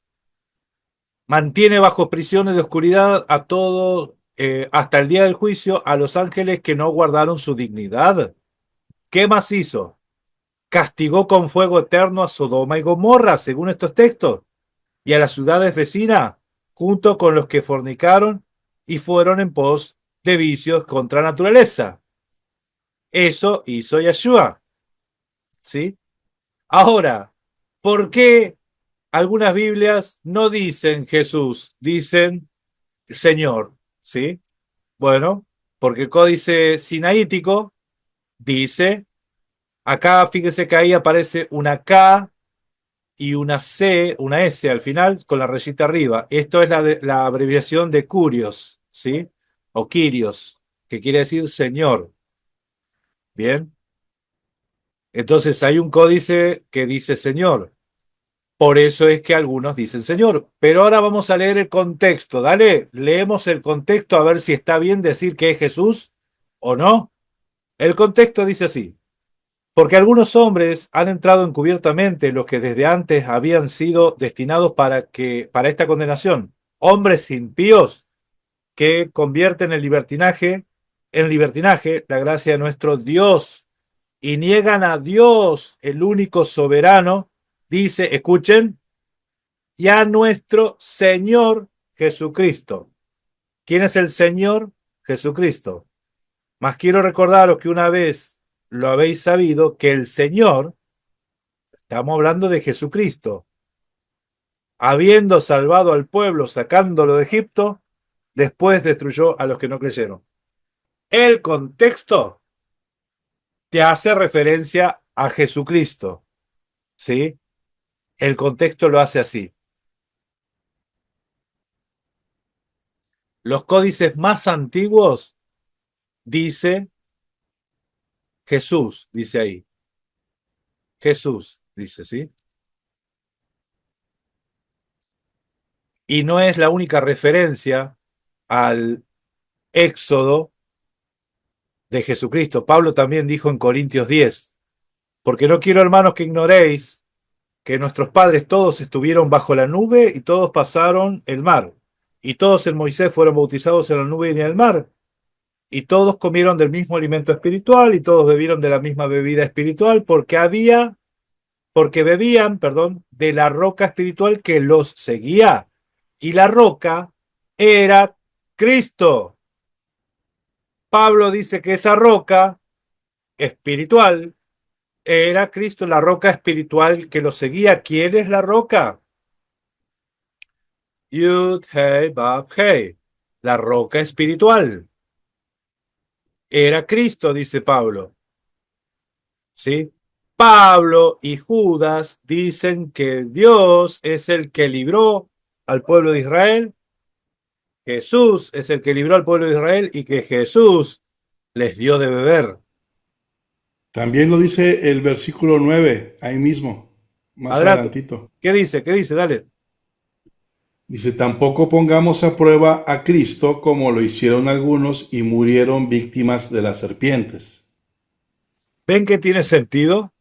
Speaker 3: Mantiene bajo prisiones de oscuridad a todos, hasta el día del juicio, a los ángeles que no guardaron su dignidad. ¿Qué más hizo? Castigó con fuego eterno a Sodoma y Gomorra, según estos textos, y a las ciudades vecinas, junto con los que fornicaron y fueron en pos de vicios contra naturaleza. Eso hizo Yeshua. ¿Sí? Ahora, ¿por qué algunas Biblias no dicen Jesús, dicen Señor? ¿Sí? Bueno, porque el códice sinaítico dice, acá fíjese que ahí aparece una K y una C, una S al final con la rayita arriba. Esto es la abreviación de Curios, ¿sí? O Kyrios, que quiere decir Señor. Bien. Entonces hay un códice que dice Señor. Por eso es que algunos dicen Señor. Pero ahora vamos a leer el contexto. Dale, leemos el contexto a ver si está bien decir que es Jesús o no. El contexto dice así. Porque algunos hombres han entrado encubiertamente, los que desde antes habían sido destinados para esta condenación. Hombres impíos que convierten en libertinaje la gracia de nuestro Dios y niegan a Dios, el único soberano, dice, escuchen, y a nuestro Señor Jesucristo. ¿Quién es el Señor? Jesucristo. Mas quiero recordaros que una vez lo habéis sabido, que el Señor, estamos hablando de Jesucristo, habiendo salvado al pueblo, sacándolo de Egipto, después destruyó a los que no creyeron. El contexto te hace referencia a Jesucristo, ¿sí? El contexto lo hace así. Los códices más antiguos dice Jesús, dice ahí. Jesús, dice, ¿sí? Y no es la única referencia al Éxodo de Jesucristo. Pablo también dijo en Corintios 10, porque no quiero, hermanos, que ignoréis que nuestros padres todos estuvieron bajo la nube y todos pasaron el mar. Y todos en Moisés fueron bautizados en la nube y en el mar. Y todos comieron del mismo alimento espiritual y todos bebieron de la misma bebida espiritual porque bebían, de la roca espiritual que los seguía. Y la roca era Cristo. Pablo dice que esa roca espiritual era Cristo, la roca espiritual que los seguía. ¿Quién es la roca? Yud, Hei, Bab, Hei. La roca espiritual. Era Cristo, dice Pablo. ¿Sí? Pablo y Judas dicen que Dios es el que libró al pueblo de Israel. Jesús es el que libró al pueblo de Israel y que Jesús les dio de beber.
Speaker 4: También lo dice el versículo 9, ahí mismo, más
Speaker 3: Adelante.
Speaker 4: adelantito.
Speaker 3: ¿Qué dice? ¿Qué dice? Dale.
Speaker 4: Dice, tampoco pongamos a prueba a Cristo como lo hicieron algunos y murieron víctimas de las serpientes.
Speaker 3: ¿Ven que tiene sentido?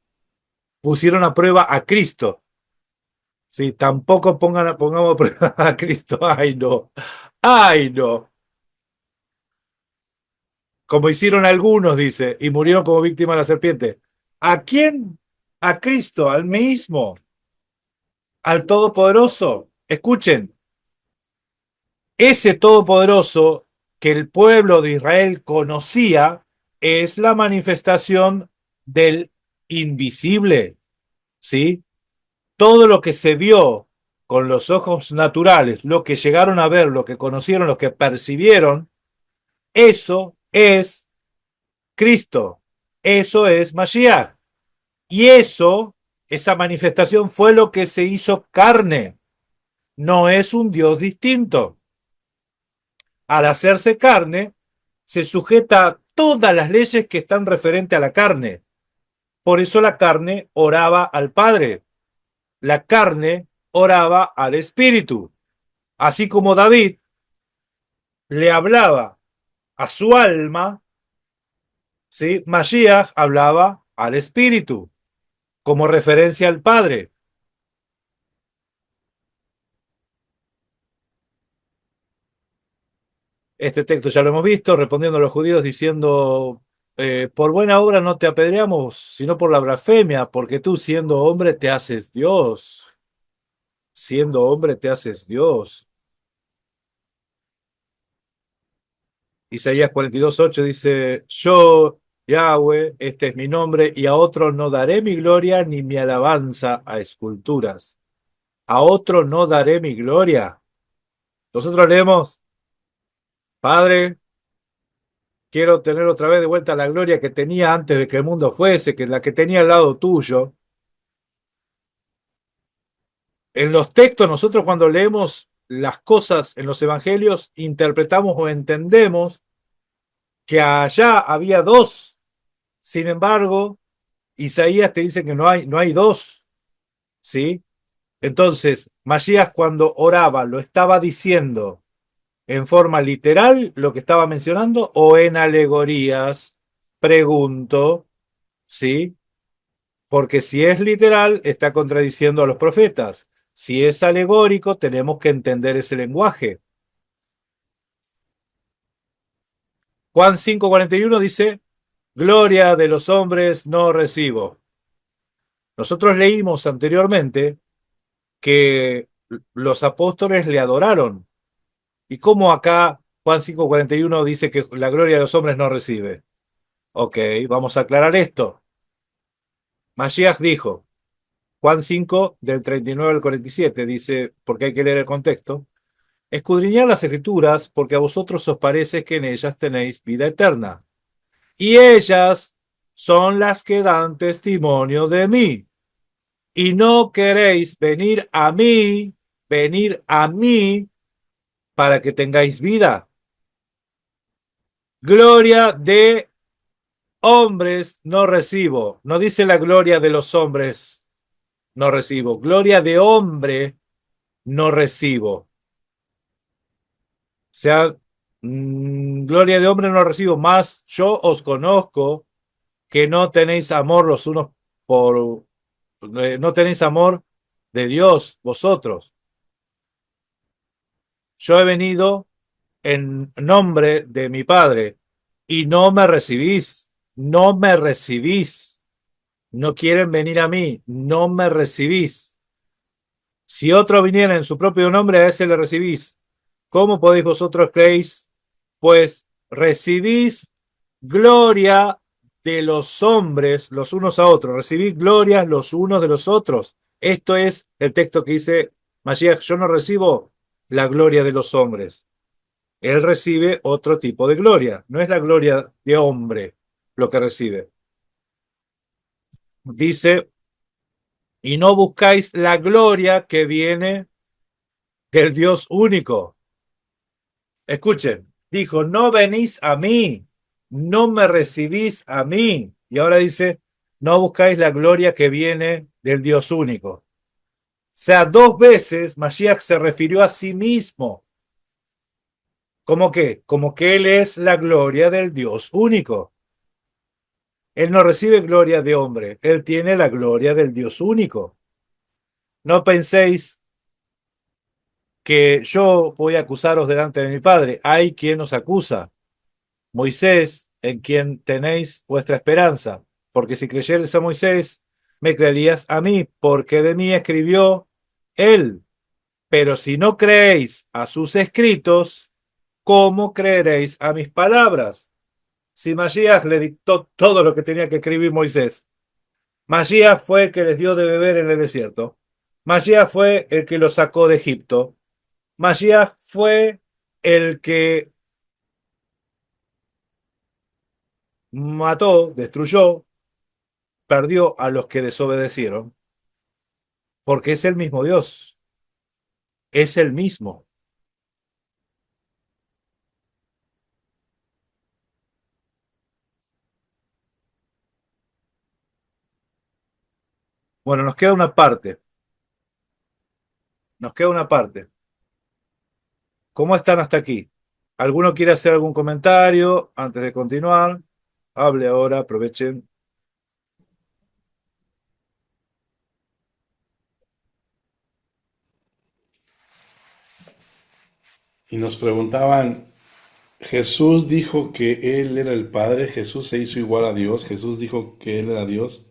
Speaker 3: Pusieron a prueba a Cristo. Sí, tampoco pongamos a prueba a Cristo. Ay, no. Ay, no. Como hicieron algunos, dice, y murieron como víctimas de la serpiente. ¿A quién? A Cristo, al mismo, al Todopoderoso. Escuchen, ese Todopoderoso que el pueblo de Israel conocía es la manifestación del invisible, ¿sí? Todo lo que se vio con los ojos naturales, lo que llegaron a ver, lo que conocieron, lo que percibieron, eso es Cristo, eso es Mashiach. Y eso, esa manifestación fue lo que se hizo carne. No es un Dios distinto. al hacerse carne, se sujeta a todas las leyes que están referentes a la carne. Por eso la carne oraba al Padre. La carne oraba al Espíritu. Así como David le hablaba a su alma, ¿sí? Mashiach hablaba al Espíritu, como referencia al Padre. Este texto ya lo hemos visto, respondiendo a los judíos diciendo, por buena obra no te apedreamos, sino por la blasfemia, porque tú siendo hombre te haces Dios. Siendo hombre te haces Dios. Isaías 42:8 dice, yo, Yahweh, este es mi nombre, y a otro no daré mi gloria ni mi alabanza a esculturas. A otro no daré mi gloria. Nosotros leemos, Padre, quiero tener otra vez de vuelta la gloria que tenía antes de que el mundo fuese, que la que tenía al lado tuyo. En los textos, nosotros cuando leemos las cosas en los evangelios, interpretamos o entendemos que allá había dos. Sin embargo, Isaías te dice que no hay dos, ¿sí? Entonces, Masías cuando oraba, ¿lo estaba diciendo en forma literal lo que estaba mencionando o en alegorías? Pregunto, ¿sí? Porque si es literal, está contradiciendo a los profetas. Si es alegórico, tenemos que entender ese lenguaje. Juan 5:41 dice, gloria de los hombres no recibo. Nosotros leímos anteriormente que los apóstoles le adoraron. ¿Y cómo acá Juan 5:41 dice que la gloria de los hombres no recibe? Ok, vamos a aclarar esto. Mashiach dijo, Juan 5 del 39 al 47, dice, porque hay que leer el contexto, escudriñad las escrituras porque a vosotros os parece que en ellas tenéis vida eterna. Y ellas son las que dan testimonio de mí. Y no queréis venir a mí para que tengáis vida. Gloria de hombres no recibo. No dice la gloria de los hombres no recibo. Gloria de hombre no recibo. O sea, gloria de hombre no recibo. Más yo os conozco que no tenéis amor los unos por... no tenéis amor de Dios vosotros. Yo he venido en nombre de mi Padre y no me recibís. No me recibís. No quieren venir a mí, no me recibís. Si otro viniera en su propio nombre, a ese le recibís. ¿Cómo podéis vosotros creéis? Pues recibís gloria de los hombres los unos a otros. Recibís gloria los unos de los otros. Esto es el texto que dice Mashiach, yo no recibo la gloria de los hombres. Él recibe otro tipo de gloria. No es la gloria de hombre lo que recibe. Dice, y no buscáis la gloria que viene del Dios único. Escuchen, dijo, no venís a mí, no me recibís a mí. Y ahora dice, no buscáis la gloria que viene del Dios único. O sea, dos veces Mashiach se refirió a sí mismo. ¿Cómo qué? Como que Él es la gloria del Dios único. Él no recibe gloria de hombre, Él tiene la gloria del Dios único. No penséis que yo voy a acusaros delante de mi Padre. Hay quien os acusa. Moisés, en quien tenéis vuestra esperanza. Porque si creyeres a Moisés, me creerías a mí, porque de mí escribió él. Pero si no creéis a sus escritos, ¿cómo creeréis a mis palabras? Si Mashiach le dictó todo lo que tenía que escribir Moisés. Mashiach fue el que les dio de beber en el desierto. Mashiach fue el que los sacó de Egipto. Mashiach fue el que mató, destruyó, perdió a los que desobedecieron, porque es el mismo Dios, es el mismo. Bueno, nos queda una parte. Nos queda una parte. ¿Cómo están hasta aquí? ¿Alguno quiere hacer algún comentario antes de continuar? Hable ahora, aprovechen.
Speaker 4: Y nos preguntaban, Jesús dijo que Él era el Padre, Jesús se hizo igual a Dios, Jesús dijo que Él era Dios.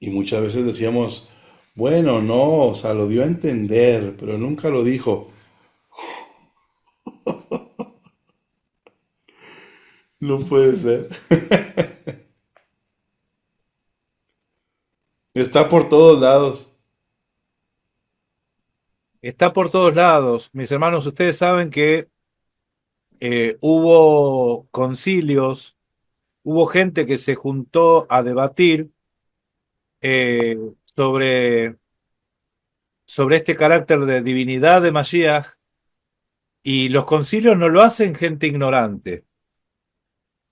Speaker 4: Y muchas veces decíamos, bueno, no, o sea, lo dio a entender, pero nunca lo dijo. No puede ser. Está por todos lados.
Speaker 3: Está por todos lados. Mis hermanos, ustedes saben que hubo concilios, hubo gente que se juntó a debatir eh, sobre, sobre este carácter de divinidad de Mashiach, y los concilios no lo hacen gente ignorante,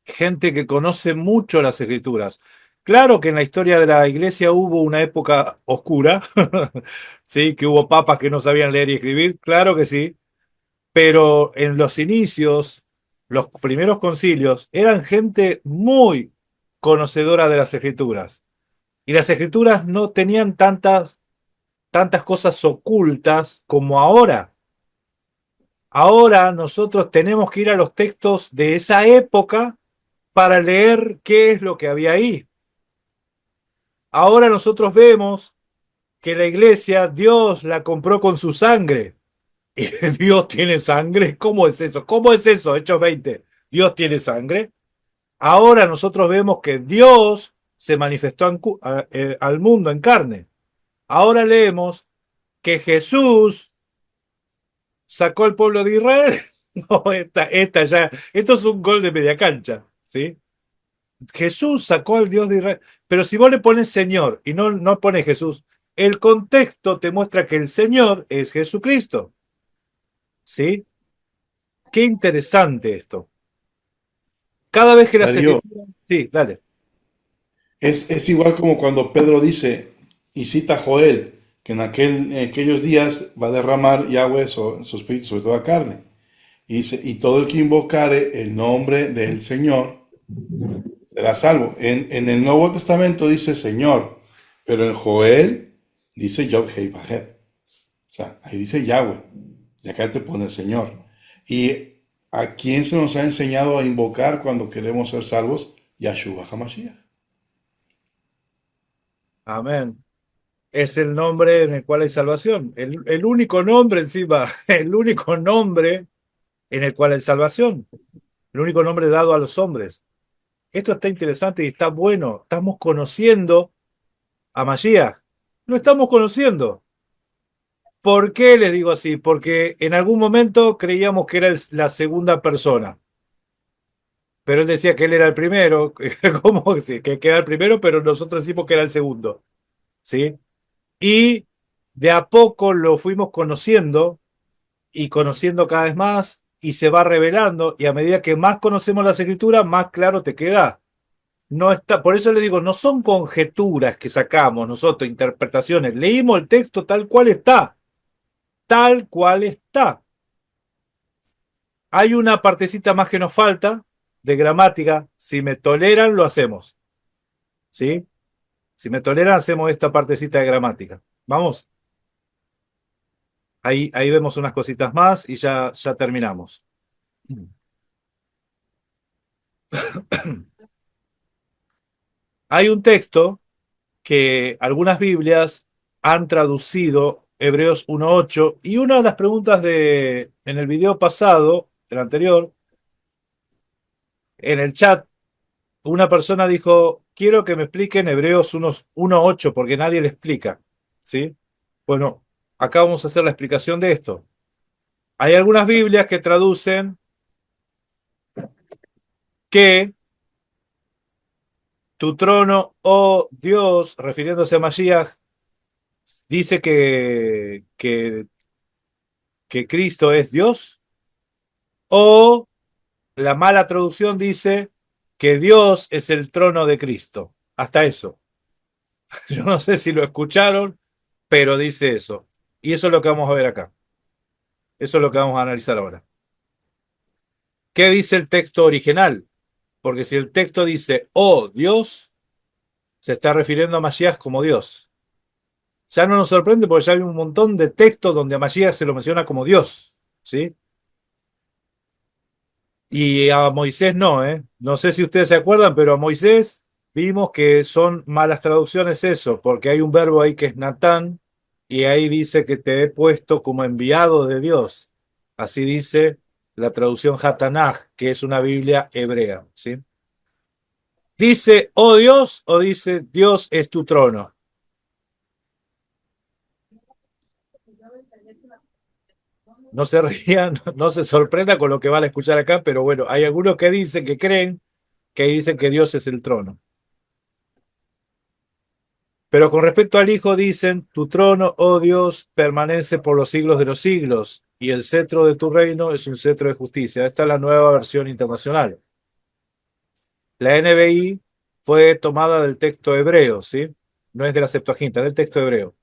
Speaker 3: gente que conoce mucho las escrituras. Claro que en la historia de la iglesia hubo una época oscura, sí, que hubo papas que no sabían leer y escribir, claro que sí, pero en los inicios, los primeros concilios, eran gente muy conocedora de las escrituras. Y las escrituras no tenían tantas cosas ocultas como ahora. Ahora nosotros tenemos que ir a los textos de esa época para leer qué es lo que había ahí. Ahora nosotros vemos que la iglesia, Dios la compró con su sangre. ¿Y Dios tiene sangre? ¿Cómo es eso? ¿Cómo es eso? Hechos 20. ¿Dios tiene sangre? Ahora nosotros vemos que Dios se manifestó al mundo en carne. Ahora leemos que Jesús sacó al pueblo de Israel. No, esto es un gol de media cancha, ¿sí? Jesús sacó al Dios de Israel. Pero si vos le pones Señor y no pones Jesús, el contexto te muestra que el Señor es Jesucristo, ¿sí? Qué interesante esto. Cada vez que las
Speaker 4: Darío,
Speaker 3: escrituras... Sí, dale.
Speaker 4: es igual como cuando Pedro dice y cita a Joel, que en aquellos días va a derramar Yahweh su espíritu sobre toda carne. Y dice, y todo el que invocare el nombre del Señor será salvo. En el Nuevo Testamento dice Señor, pero en Joel dice Yod Hei Vahet. O sea, ahí dice Yahweh, y acá te pone Señor. ¿Y a quién se nos ha enseñado a invocar cuando queremos ser salvos? Yahshua HaMashiach.
Speaker 3: Amén. Es el nombre en el cual hay salvación. El único nombre encima, el único nombre en el cual hay salvación. El único nombre dado a los hombres. Esto está interesante y está bueno. Estamos conociendo a Mashiach. Lo estamos conociendo. ¿Por qué les digo así? Porque en algún momento creíamos que era la segunda persona. Pero él decía que él era el primero. ¿Cómo que era el primero? Pero nosotros decimos que era el segundo. ¿Sí? Y de a poco lo fuimos conociendo y conociendo cada vez más y se va revelando, y a medida que más conocemos las escrituras, más claro te queda. No está, por eso le digo, no son conjeturas que sacamos nosotros, interpretaciones. Leímos el texto tal cual está, tal cual está. Hay una partecita más que nos falta de gramática. Si me toleran, lo hacemos. ¿Sí? Si me toleran, hacemos esta partecita de gramática. Vamos. Ahí vemos unas cositas más y ya terminamos. Hay un texto que algunas Biblias han traducido, Hebreos 1:8, y una de las preguntas en el video pasado, el anterior, en el chat, una persona dijo, quiero que me expliquen Hebreos 1:8 porque nadie le explica, ¿sí? Bueno, acá vamos a hacer la explicación de esto. Hay algunas Biblias que traducen que tu trono, oh Dios, refiriéndose a Mashiach, dice que Cristo es Dios, o la mala traducción dice que Dios es el trono de Cristo. Hasta eso. Yo no sé si lo escucharon, pero dice eso. Y eso es lo que vamos a ver acá. Eso es lo que vamos a analizar ahora. ¿Qué dice el texto original? Porque si el texto dice, oh Dios, se está refiriendo a Mashiach como Dios. Ya no nos sorprende porque ya hay un montón de textos donde a Mashiach se lo menciona como Dios, ¿sí? Y a Moisés no, ¿eh? No sé si ustedes se acuerdan, pero a Moisés vimos que son malas traducciones eso, porque hay un verbo ahí que es Natán, y ahí dice que te he puesto como enviado de Dios. Así dice la traducción Hatanaj, que es una Biblia hebrea, ¿sí? ¿Dice, oh Dios, o dice, Dios es tu trono? No se rían, no se sorprenda con lo que van a escuchar acá, pero bueno, hay algunos que dicen, que creen, que dicen que Dios es el trono. Pero con respecto al Hijo dicen, tu trono, oh Dios, permanece por los siglos de los siglos, y el cetro de tu reino es un cetro de justicia. Esta es la nueva versión internacional. La NBI fue tomada del texto hebreo, ¿sí? No es de la Septuaginta, es del texto hebreo.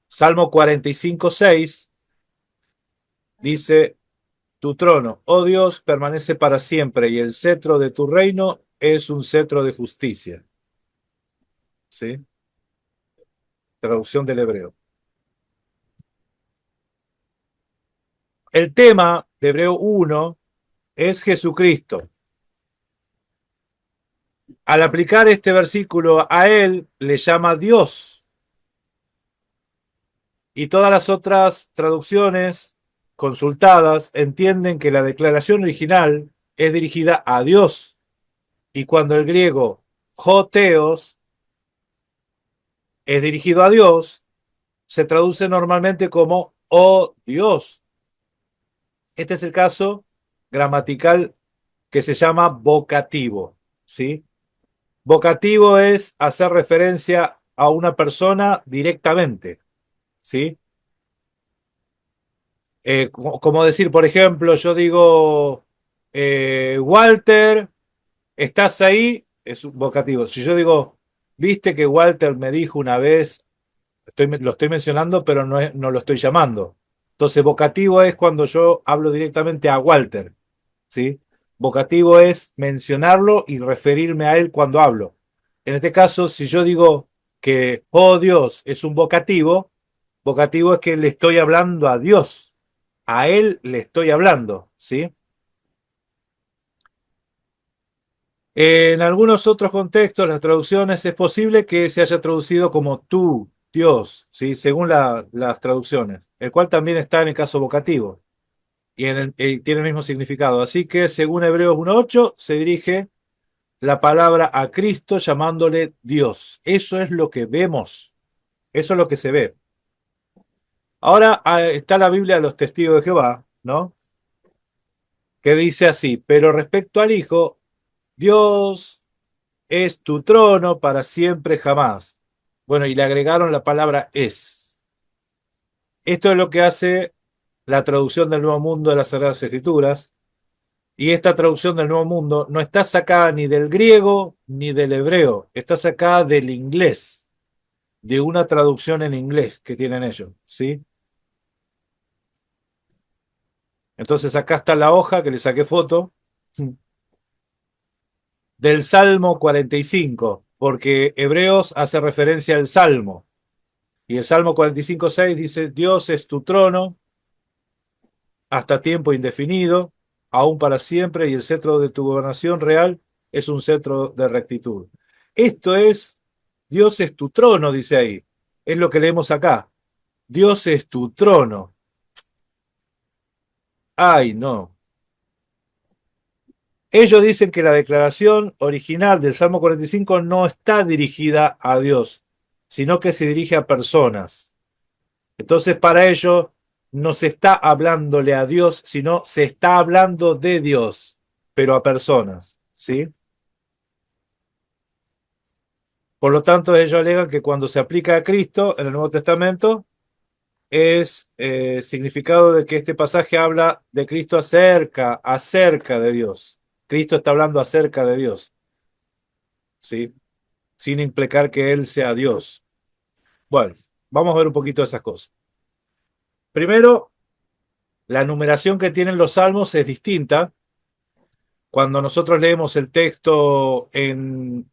Speaker 3: Salmo 45:6 dice, tu trono, oh Dios, permanece para siempre, y el cetro de tu reino es un cetro de justicia. ¿Sí? Traducción del hebreo. El tema de Hebreo 1 es Jesucristo. Al aplicar este versículo a él, le llama Dios. Y todas las otras traducciones consultadas entienden que la declaración original es dirigida a Dios. Y cuando el griego Joteos es dirigido a Dios, se traduce normalmente como oh Dios. Este es el caso gramatical que se llama vocativo, ¿sí? Vocativo es hacer referencia a una persona directamente, ¿sí? Como decir, por ejemplo, yo digo, Walter, ¿estás ahí? Es un vocativo. Si yo digo, viste que Walter me dijo una vez, lo estoy mencionando, pero no lo estoy llamando. Entonces, vocativo es cuando yo hablo directamente a Walter, ¿sí? Vocativo es mencionarlo y referirme a él cuando hablo. En este caso, si yo digo que, oh Dios, es un vocativo, vocativo es que le estoy hablando a Dios. A él le estoy hablando, ¿sí? En algunos otros contextos, las traducciones es posible que se haya traducido como tú, Dios, ¿sí? Según las traducciones, el cual también está en el caso vocativo y tiene el mismo significado. Así que, según Hebreos 1:8, se dirige la palabra a Cristo llamándole Dios. Eso es lo que vemos, eso es lo que se ve. Ahora está la Biblia de los Testigos de Jehová, ¿no? Que dice así, pero respecto al Hijo, Dios es tu trono para siempre jamás. Bueno, y le agregaron la palabra es. Esto es lo que hace la traducción del Nuevo Mundo de las Sagradas Escrituras. Y esta traducción del Nuevo Mundo no está sacada ni del griego ni del hebreo, está sacada del inglés, de una traducción en inglés que tienen ellos, ¿sí? Entonces acá está la hoja que le saqué foto del Salmo 45, porque Hebreos hace referencia al Salmo. Y el Salmo 45:6 dice, Dios es tu trono hasta tiempo indefinido, aún para siempre, y el cetro de tu gobernación real es un cetro de rectitud. Esto es, Dios es tu trono, dice ahí. Es lo que leemos acá. Dios es tu trono. Ay, no. Ellos dicen que la declaración original del Salmo 45 no está dirigida a Dios, sino que se dirige a personas. Entonces, para ellos no se está hablándole a Dios, sino se está hablando de Dios, pero a personas, ¿sí? Por lo tanto, ellos alegan que cuando se aplica a Cristo en el Nuevo Testamento, es significado de que este pasaje habla de Cristo acerca de Dios. Cristo está hablando acerca de Dios, ¿sí? sin implicar que Él sea Dios. Bueno, vamos a ver un poquito de esas cosas. Primero, la numeración que tienen los salmos es distinta. Cuando nosotros leemos el texto en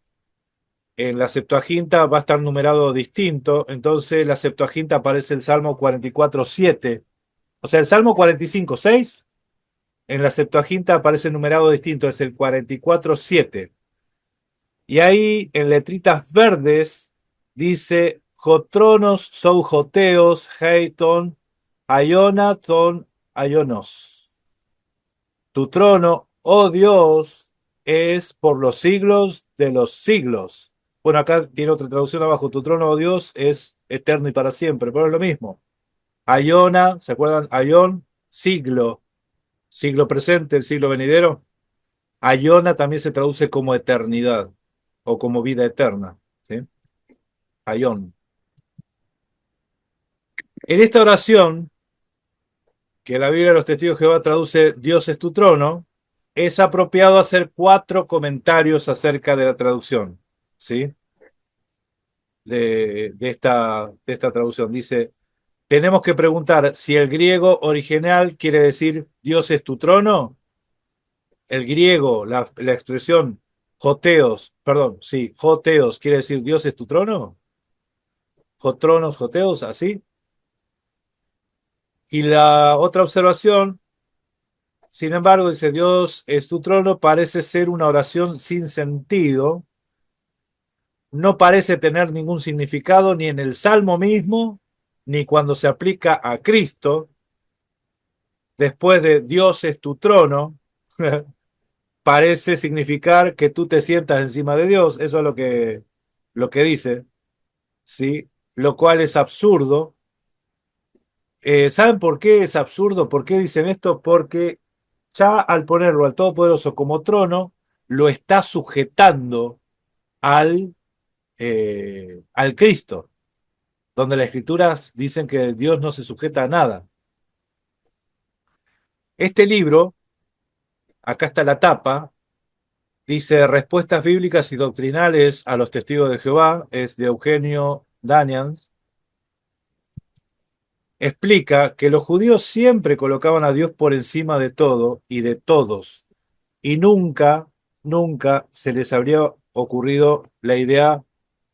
Speaker 3: la Septuaginta va a estar numerado distinto, entonces la Septuaginta aparece el Salmo 44:7. O sea, el Salmo 45:6 en la Septuaginta aparece numerado distinto, es el 44:7. Y ahí en letritas verdes dice Jotronos sou joteos heiton aiona ton aionos. Tu trono, oh Dios, es por los siglos de los siglos. Bueno, acá tiene otra traducción abajo. Tu trono, oh Dios, es eterno y para siempre, pero es lo mismo. Aiona, ¿se acuerdan? Aion, siglo, siglo presente, el siglo venidero. Aiona también se traduce como eternidad o como vida eterna. ¿Sí? Aion. En esta oración, que la Biblia de los Testigos de Jehová traduce Dios es tu trono, es apropiado hacer 4 comentarios acerca de la traducción, ¿sí? De esta traducción. Dice, tenemos que preguntar si el griego original quiere decir Dios es tu trono. El griego, la expresión joteos, perdón, sí, joteos quiere decir Dios es tu trono. Jotronos, joteos, así. Y la otra observación, sin embargo, dice Dios es tu trono, parece ser una oración sin sentido. No parece tener ningún significado ni en el Salmo mismo, ni cuando se aplica a Cristo. Después de Dios es tu trono, parece significar que tú te sientas encima de Dios. Eso es lo que dice, ¿sí? Lo cual es absurdo. ¿Saben por qué es absurdo? ¿Por qué dicen esto? Porque ya al ponerlo al Todopoderoso como trono, lo está sujetando al Cristo, donde las Escrituras dicen que Dios no se sujeta a nada. Este libro, acá está la tapa, dice Respuestas bíblicas y doctrinales a los testigos de Jehová, es de Eugenio Danians. Explica que los judíos siempre colocaban a Dios por encima de todo y de todos, y nunca, nunca se les habría ocurrido la idea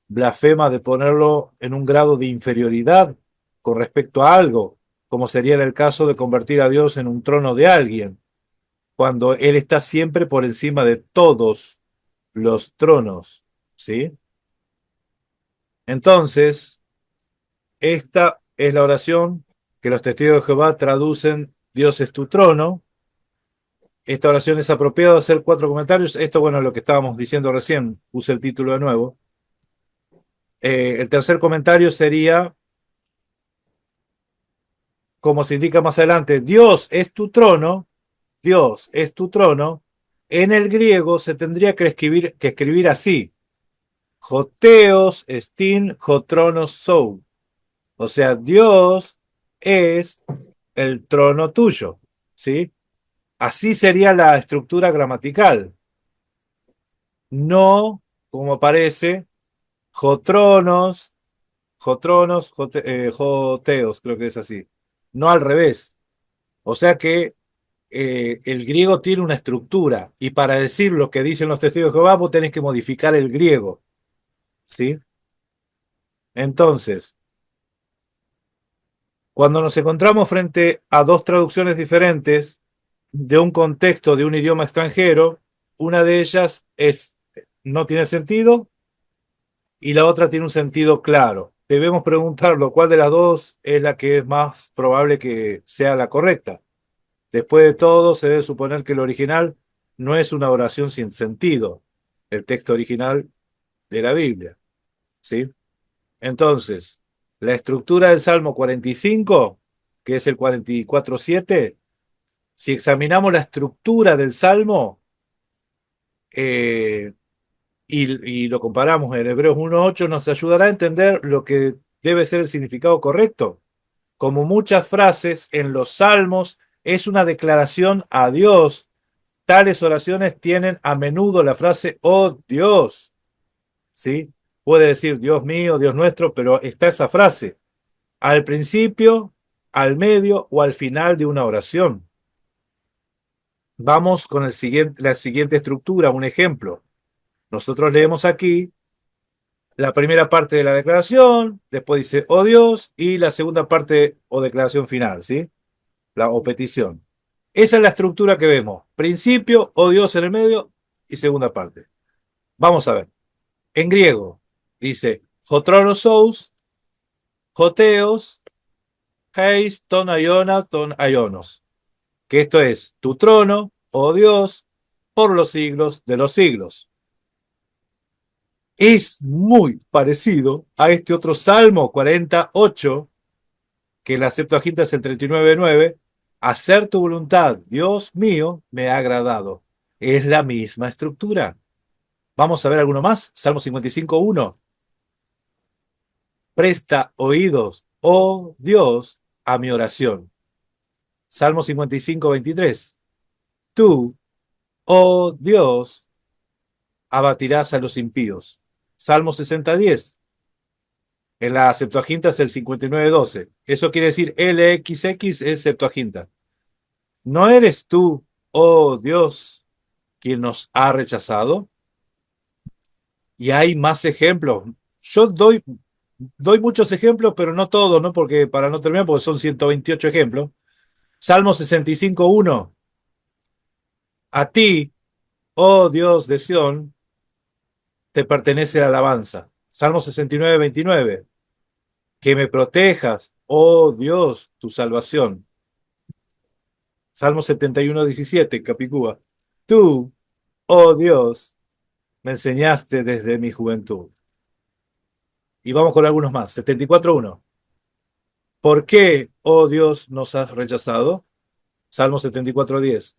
Speaker 3: blasfema de ponerlo en un grado de inferioridad con respecto a algo, como sería en el caso de convertir a Dios en un trono de alguien, cuando Él está siempre por encima de todos los tronos, ¿sí? Entonces, esta es la oración que los testigos de Jehová traducen, Dios es tu trono. Esta oración es apropiada hacer 4 comentarios. Esto, bueno, es lo que estábamos diciendo recién, puse el título de nuevo. El tercer comentario sería, como se indica más adelante, Dios es tu trono, Dios es tu trono. En el griego se tendría que escribir así, Joteos estin jotronos sou. O sea, Dios es el trono tuyo, ¿sí? Así sería la estructura gramatical. No, como aparece, jotronos, joteos, creo que es así. No al revés. O sea que el griego tiene una estructura y para decir lo que dicen los testigos de Jehová vos tenés que modificar el griego, ¿sí? Entonces, cuando nos encontramos frente a 2 traducciones diferentes de un contexto de un idioma extranjero, una de ellas no tiene sentido y la otra tiene un sentido claro. Debemos preguntarlo cuál de las dos es la que es más probable que sea la correcta. Después de todo, se debe suponer que el original no es una oración sin sentido, el texto original de la Biblia, ¿sí? Entonces, la estructura del Salmo 45, que es el 44:7, si examinamos la estructura del Salmo eh, y lo comparamos en Hebreos 1:8, nos ayudará a entender lo que debe ser el significado correcto. Como muchas frases en los Salmos, es una declaración a Dios. Tales oraciones tienen a menudo la frase, oh Dios, ¿sí? puede decir Dios mío, Dios nuestro, pero está esa frase al principio, al medio o al final de una oración. Vamos con la siguiente estructura, un ejemplo. Nosotros leemos aquí la primera parte de la declaración, después dice, oh Dios, y la segunda parte o declaración final, ¿sí? O petición. Esa es la estructura que vemos. Principio, oh Dios en el medio y segunda parte. Vamos a ver. En griego dice, Jotronosous, Joteos, Heis, ton Ionas, ton Ionos. Que esto es tu trono, oh Dios, por los siglos de los siglos. Es muy parecido a este otro Salmo 48, que en la Septuaginta es el 39:9. Hacer tu voluntad, Dios mío, me ha agradado. Es la misma estructura. Vamos a ver alguno más. Salmo 55:1. Presta oídos, oh Dios, a mi oración. Salmo 55:23. Tú, oh Dios, abatirás a los impíos. Salmo 60:10. En la Septuaginta es el 59:12. Eso quiere decir LXX es Septuaginta. ¿No eres tú, oh Dios, quien nos ha rechazado? Y hay más ejemplos. Yo doy muchos ejemplos, pero no todos, ¿no? Porque para no terminar, porque son 128 ejemplos. Salmo 65:1. A ti, oh Dios de Sión, te pertenece la alabanza. Salmo 69:29. Que me protejas, oh Dios, tu salvación. Salmo 71:17, Capicúa. Tú, oh Dios, me enseñaste desde mi juventud. Y vamos con algunos más. 74:1. ¿Por qué, oh Dios, nos has rechazado? Salmo 74:10.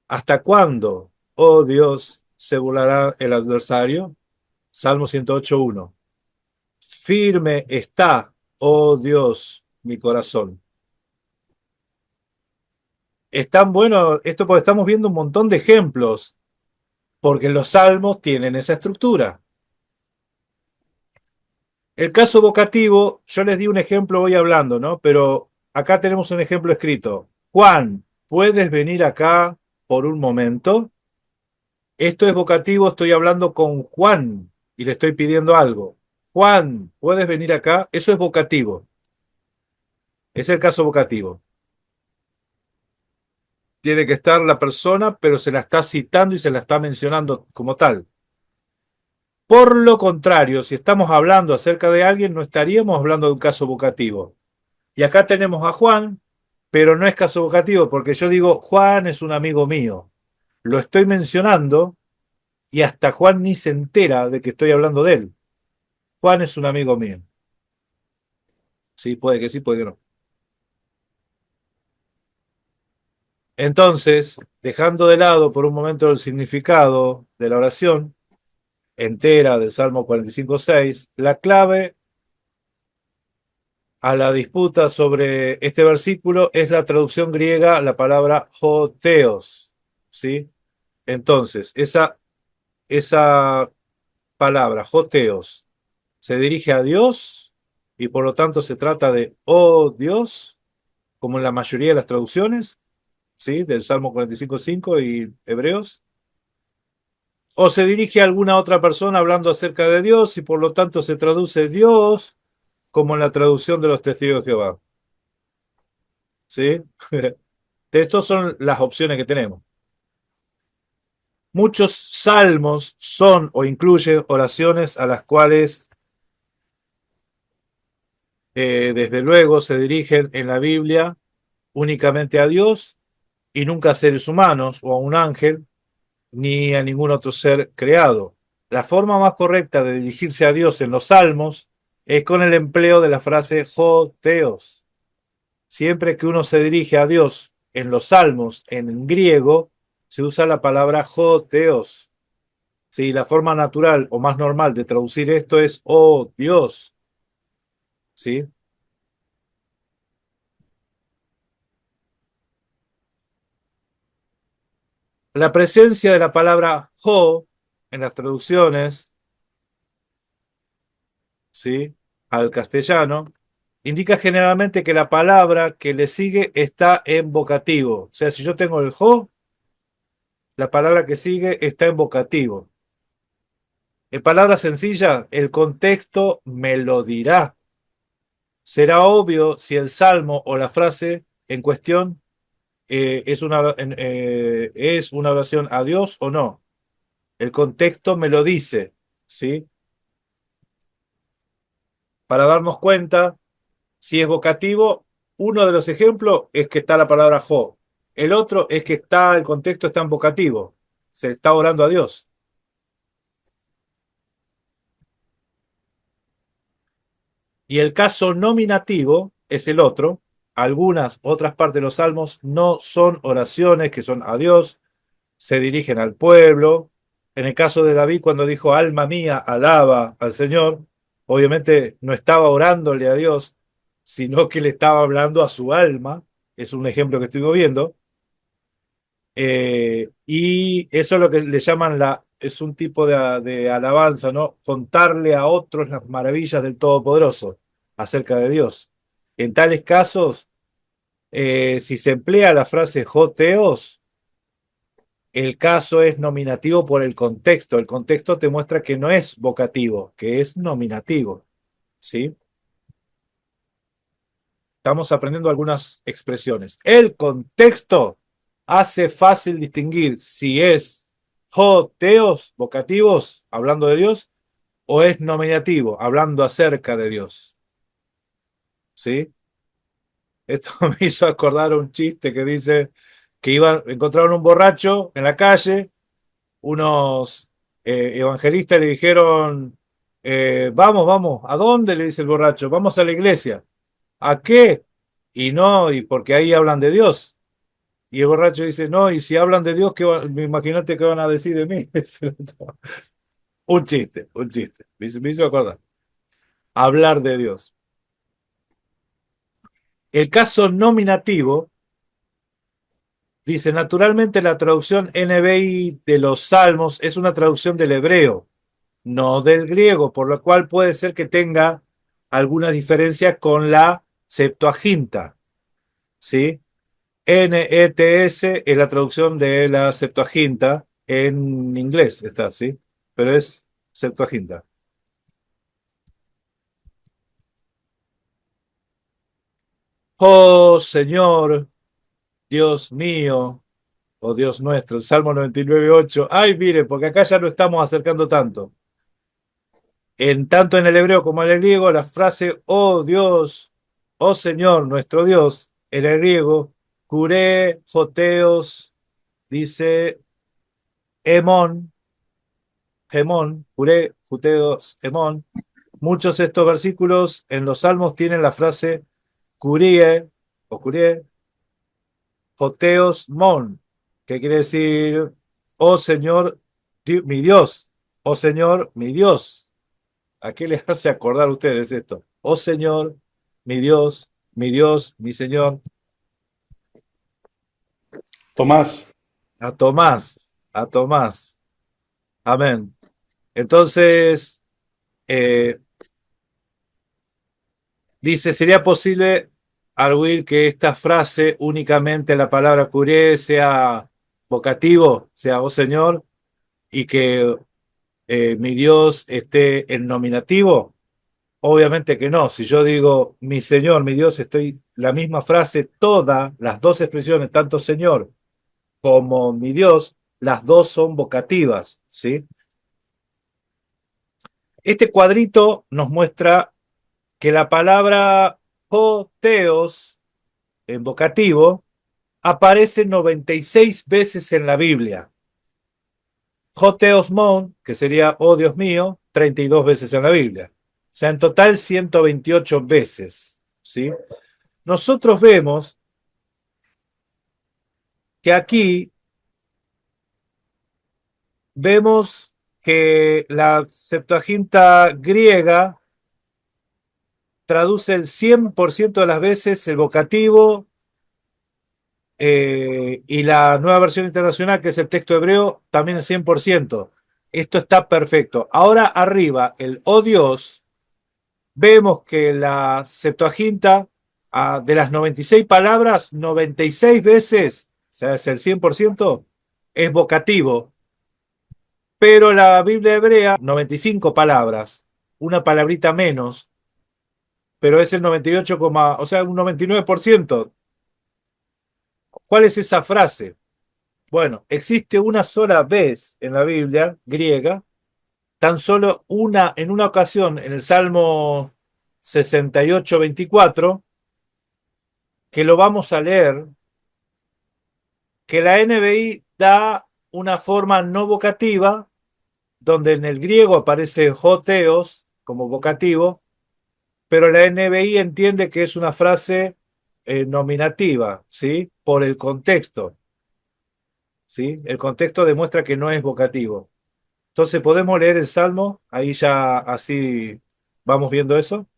Speaker 3: ¿Hasta cuándo, oh Dios, se burlará el adversario? Salmo 108:1. Firme está, oh Dios, mi corazón. Es tan bueno esto porque estamos viendo un montón de ejemplos, porque los salmos tienen esa estructura. El caso vocativo, yo les di un ejemplo hoy hablando, ¿no? Pero acá tenemos un ejemplo escrito. Juan, ¿puedes venir acá por un momento? Esto es vocativo, estoy hablando con Juan y le estoy pidiendo algo. Juan, ¿puedes venir acá? Eso es vocativo. Es el caso vocativo. Tiene que estar la persona, pero se la está citando y se la está mencionando como tal. Por lo contrario, si estamos hablando acerca de alguien, no estaríamos hablando de un caso vocativo. Y acá tenemos a Juan, pero no es caso vocativo, porque yo digo, Juan es un amigo mío. Lo estoy mencionando y hasta Juan ni se entera de que estoy hablando de él. Juan es un amigo mío. Sí, puede que no. Entonces, dejando de lado por un momento el significado de la oración entera del Salmo 45:6, la clave a la disputa sobre este versículo es la traducción griega, la palabra joteos, ¿sí? Entonces, esa palabra, joteos, se dirige a Dios y por lo tanto se trata de, oh Dios, como en la mayoría de las traducciones, ¿sí? Del Salmo 45:5 y Hebreos. O se dirige a alguna otra persona hablando acerca de Dios y por lo tanto se traduce Dios como en la traducción de los testigos de Jehová. ¿Sí? Estas son las opciones que tenemos. Muchos salmos son o incluyen oraciones a las cuales desde luego se dirigen en la Biblia únicamente a Dios y nunca a seres humanos o a un ángel ni a ningún otro ser creado. La forma más correcta de dirigirse a Dios en los salmos es con el empleo de la frase joteos. Siempre que uno se dirige a Dios en los salmos en griego, se usa la palabra joteos. Sí, la forma natural o más normal de traducir esto es oh Dios. ¿Sí? La presencia de la palabra jo en las traducciones ¿sí?, al castellano, indica generalmente que la palabra que le sigue está en vocativo. O sea, si yo tengo el jo, la palabra que sigue está en vocativo. En palabras sencillas, el contexto me lo dirá. Será obvio si el salmo o la frase en cuestión es una oración a Dios o no. El contexto me lo dice, ¿sí? Para darnos cuenta si es vocativo, uno de los ejemplos es que está la palabra jo. El otro es que el contexto está en vocativo. Se está orando a Dios. Y el caso nominativo es el otro. Algunas otras partes de los salmos no son oraciones que son a Dios, se dirigen al pueblo. En el caso de David, cuando dijo, alma mía, alaba al Señor, obviamente no estaba orándole a Dios, sino que le estaba hablando a su alma. Es un ejemplo que estoy viendo. Y eso es lo que le llaman es un tipo de alabanza, ¿no? Contarle a otros las maravillas del Todopoderoso acerca de Dios. En tales casos, si se emplea la frase joteos, el caso es nominativo por el contexto. El contexto te muestra que no es vocativo, que es nominativo, ¿sí? Estamos aprendiendo algunas expresiones. El contexto hace fácil distinguir si es joteos, vocativos, hablando de Dios, o es nominativo, hablando acerca de Dios. ¿Sí? Esto me hizo acordar un chiste que dice que encontraron un borracho en la calle, unos evangelistas le dijeron, vamos, vamos, ¿a dónde? Le dice el borracho, vamos a la iglesia. ¿A qué? Y no, y porque ahí hablan de Dios. Y el borracho dice, no, y si hablan de Dios, imagínate qué van a decir de mí. Un chiste, un chiste. Me hizo acordar. Hablar de Dios. El caso nominativo dice, naturalmente la traducción NBI de los Salmos es una traducción del hebreo, no del griego, por lo cual puede ser que tenga alguna diferencia con la Septuaginta, ¿sí? NETS es la traducción de la Septuaginta en inglés, está, ¿sí? Pero es Septuaginta. Oh Señor, Dios mío, oh Dios nuestro, el Salmo 99:8. Ay, mire, porque acá ya no estamos acercando tanto. Tanto en el hebreo como en el griego, la frase, oh Dios, oh Señor, nuestro Dios, en el griego, curé, joteos, dice emón, gemón, curé, joteos, emón. Muchos de estos versículos en los salmos tienen la frase curie o curie, joteos, mon, que quiere decir, oh Señor, mi Dios, oh Señor, mi Dios. ¿A qué les hace acordar a ustedes esto? Oh Señor, mi Dios, mi Señor.
Speaker 4: Tomás,
Speaker 3: A Tomás, a Tomás. Amén. Entonces, eh, dice, ¿sería posible arguir que esta frase únicamente la palabra curé sea vocativo, sea oh Señor, y que mi Dios esté en nominativo? Obviamente que no. Si yo digo mi Señor, mi Dios, estoy la misma frase, todas las dos expresiones, tanto Señor como mi Dios, las dos son vocativas, ¿sí? Este cuadrito nos muestra que la palabra joteos en vocativo aparece 96 veces en la Biblia. Joteos mon, que sería oh Dios mío, 32 veces en la Biblia. O sea, en total 128 veces, ¿sí? Nosotros vemos que aquí vemos que la Septuaginta griega traduce el 100% de las veces el vocativo y la nueva versión internacional, que es el texto hebreo, también el 100%. Esto está perfecto. Ahora arriba, el oh Dios vemos que la Septuaginta, de las 96 palabras, 96 veces, o sea, es el 100%, es vocativo. Pero la Biblia hebrea, 95 palabras, una palabrita menos, pero es el 98, o sea, un 99%. ¿Cuál es esa frase? Bueno, existe una sola vez en la Biblia griega, tan solo en una ocasión, en el Salmo 68:24, que lo vamos a leer, que la NBI da una forma no vocativa, donde en el griego aparece joteos como vocativo, pero la NBI entiende que es una frase nominativa, ¿sí? Por el contexto, ¿sí? El contexto demuestra que no es vocativo. Entonces, ¿podemos leer el Salmo? Ahí ya así vamos viendo eso.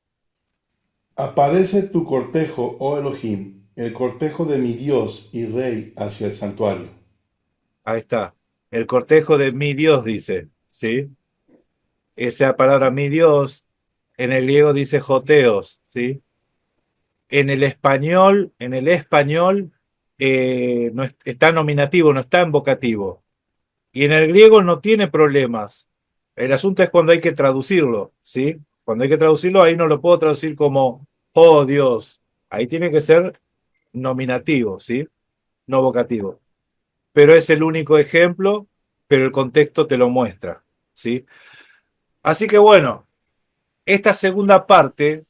Speaker 4: Aparece tu cortejo, oh Elohim, el cortejo de mi Dios y Rey hacia el santuario.
Speaker 3: Ahí está. El cortejo de mi Dios dice, ¿sí? Esa palabra mi Dios en el griego dice joteos, ¿sí? En el español no está nominativo, no está en vocativo. Y en el griego no tiene problemas. El asunto es cuando hay que traducirlo, ¿sí? Cuando hay que traducirlo, ahí no lo puedo traducir como, oh Dios. Ahí tiene que ser nominativo, ¿sí? No vocativo. Pero es el único ejemplo, pero el contexto te lo muestra, ¿sí? Así que bueno, esta segunda parte,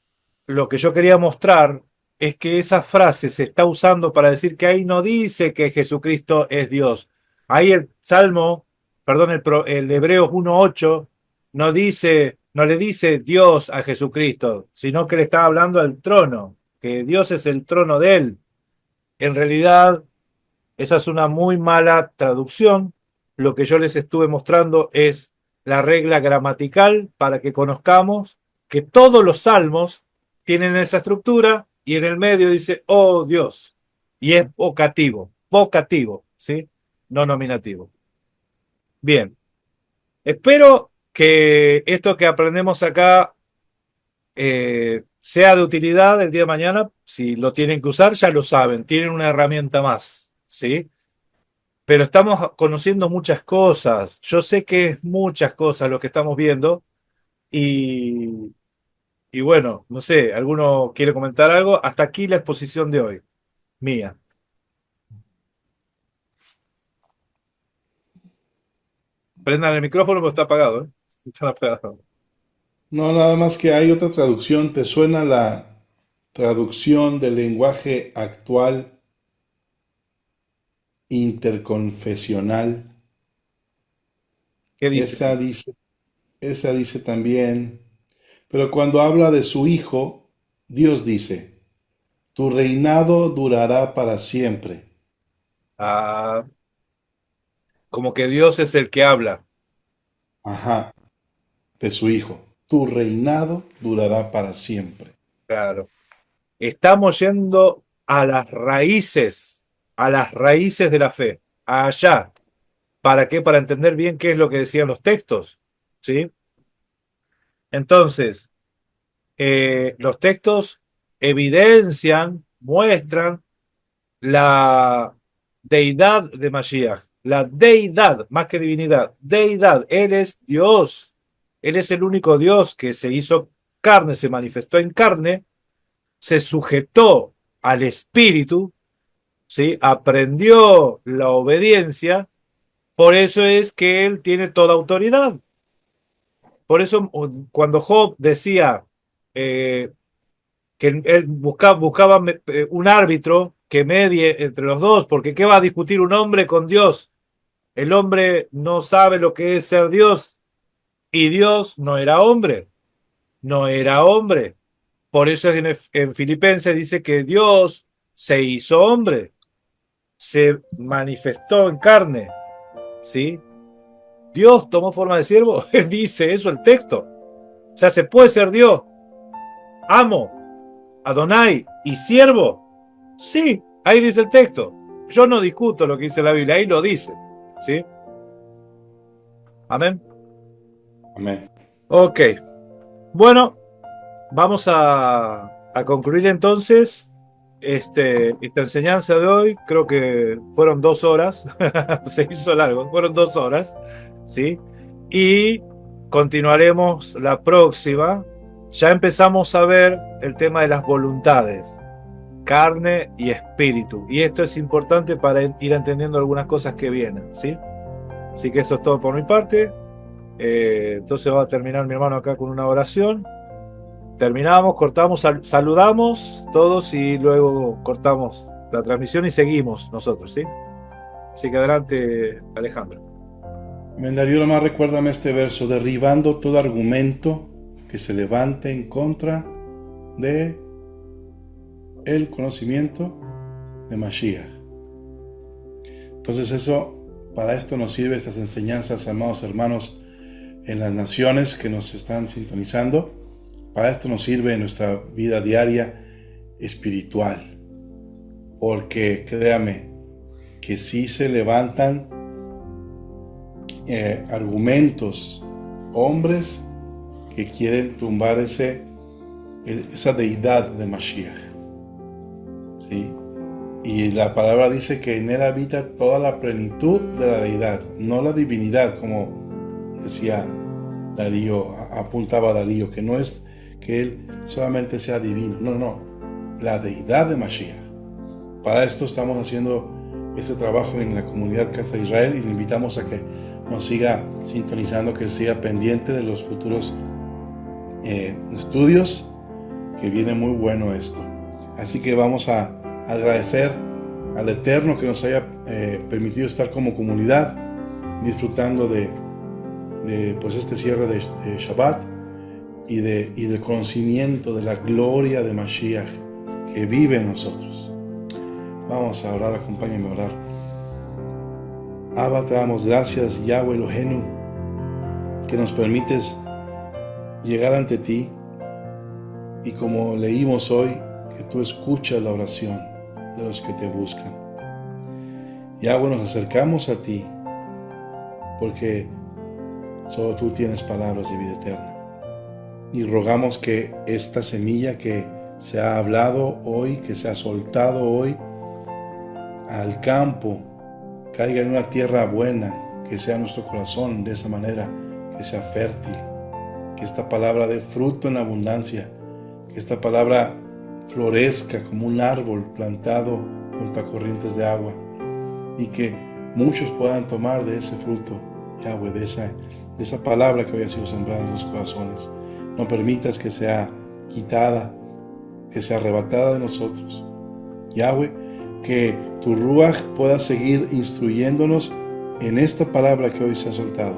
Speaker 3: lo que yo quería mostrar es que esa frase se está usando para decir que ahí no dice que Jesucristo es Dios. Ahí el Salmo, perdón, el Hebreos 1:8 no le dice Dios a Jesucristo, sino que le está hablando al trono, que Dios es el trono de él. En realidad, esa es una muy mala traducción. Lo que yo les estuve mostrando es la regla gramatical para que conozcamos que todos los salmos tienen esa estructura y en el medio dice, oh Dios. Y es vocativo, ¿sí? No nominativo. Bien, espero que esto que aprendemos acá sea de utilidad el día de mañana. Si lo tienen que usar, ya lo saben, tienen una herramienta más, ¿sí? Pero estamos conociendo muchas cosas. Yo sé que es muchas cosas lo que estamos viendo y, y bueno, no sé, ¿alguno quiere comentar algo? Hasta aquí la exposición de hoy, mía. Prendan el micrófono porque está apagado, ¿eh? Está apagado.
Speaker 4: No, nada más que hay otra traducción. ¿Te suena la traducción del lenguaje actual interconfesional?
Speaker 3: ¿Qué dice?
Speaker 4: Esa dice también, pero cuando habla de su hijo, Dios dice, tu reinado durará para siempre.
Speaker 3: Ah, como que Dios es el que habla.
Speaker 4: Ajá, de su hijo. Tu reinado durará para siempre.
Speaker 3: Claro. Estamos yendo a las raíces de la fe, allá. ¿Para qué? Para entender bien qué es lo que decían los textos, ¿sí? Entonces, los textos evidencian, muestran la deidad de Mashiach, la deidad, más que divinidad, deidad. Él es Dios, Él es el único Dios que se hizo carne, se manifestó en carne, se sujetó al Espíritu, ¿sí? Aprendió la obediencia, por eso es que Él tiene toda autoridad. Por eso cuando Job decía, que él buscaba un árbitro que medie entre los dos, porque ¿qué va a discutir un hombre con Dios? El hombre no sabe lo que es ser Dios y Dios no era hombre, no era hombre. Por eso en Filipenses dice que Dios se hizo hombre, se manifestó en carne, ¿sí? Dios tomó forma de siervo, dice eso el texto. O sea, se puede ser Dios, amo, Adonai y siervo. Sí, ahí dice el texto. Yo no discuto lo que dice la Biblia, ahí lo dice. ¿Sí? Amén.
Speaker 4: Amén.
Speaker 3: Ok. Bueno, vamos a concluir entonces esta enseñanza de hoy. Creo que fueron 2 horas, se hizo largo, fueron 2 horas, ¿sí? Y continuaremos la próxima. Ya empezamos a ver el tema de las voluntades, carne y espíritu. Y esto es importante para ir entendiendo algunas cosas que vienen, ¿sí? Así que eso es todo por mi parte. Entonces va a terminar mi hermano acá con una oración. Terminamos, cortamos, saludamos todos y luego cortamos la transmisión y seguimos nosotros, ¿sí? Así que adelante, Alejandro.
Speaker 4: Amén. Darío, nomás recuérdame este verso: derribando todo argumento que se levante en contra de el conocimiento de Mashiach. Entonces para esto nos sirve estas enseñanzas, amados hermanos, en las naciones que nos están sintonizando. Para esto nos sirve en nuestra vida diaria espiritual. Porque créame que si se levantan argumentos, hombres que quieren tumbar esa deidad de Mashiach, ¿sí? Y la palabra dice que en él habita toda la plenitud de la deidad, no la divinidad, como decía Darío, apuntaba Darío, que no es que él solamente sea divino, no, la deidad de Mashiach. Para esto estamos haciendo este trabajo en la comunidad Casa de Israel y le invitamos a que nos siga sintonizando, que siga pendiente de los futuros estudios, que viene muy bueno esto. Así que vamos a agradecer al Eterno que nos haya permitido estar como comunidad, disfrutando de pues este cierre de Shabbat y del conocimiento de la gloria de Mashiach que vive en nosotros. Vamos a orar, acompáñenme a orar. Abba, te damos gracias, Yahweh Elohenu, que nos permites llegar ante ti, y como leímos hoy, que tú escuchas la oración de los que te buscan. Yahweh, nos acercamos a ti porque solo tú tienes palabras de vida eterna, y rogamos que esta semilla que se ha hablado hoy, que se ha soltado hoy al campo, caiga en una tierra buena, que sea nuestro corazón de esa manera, que sea fértil, que esta palabra dé fruto en abundancia, que esta palabra florezca como un árbol plantado junto a corrientes de agua, y que muchos puedan tomar de ese fruto, Yahweh, de esa palabra que hoy ha sido sembrada en los corazones. No permitas que sea quitada, que sea arrebatada de nosotros. Yahweh, que tu Ruach pueda seguir instruyéndonos en esta palabra que hoy se ha soltado,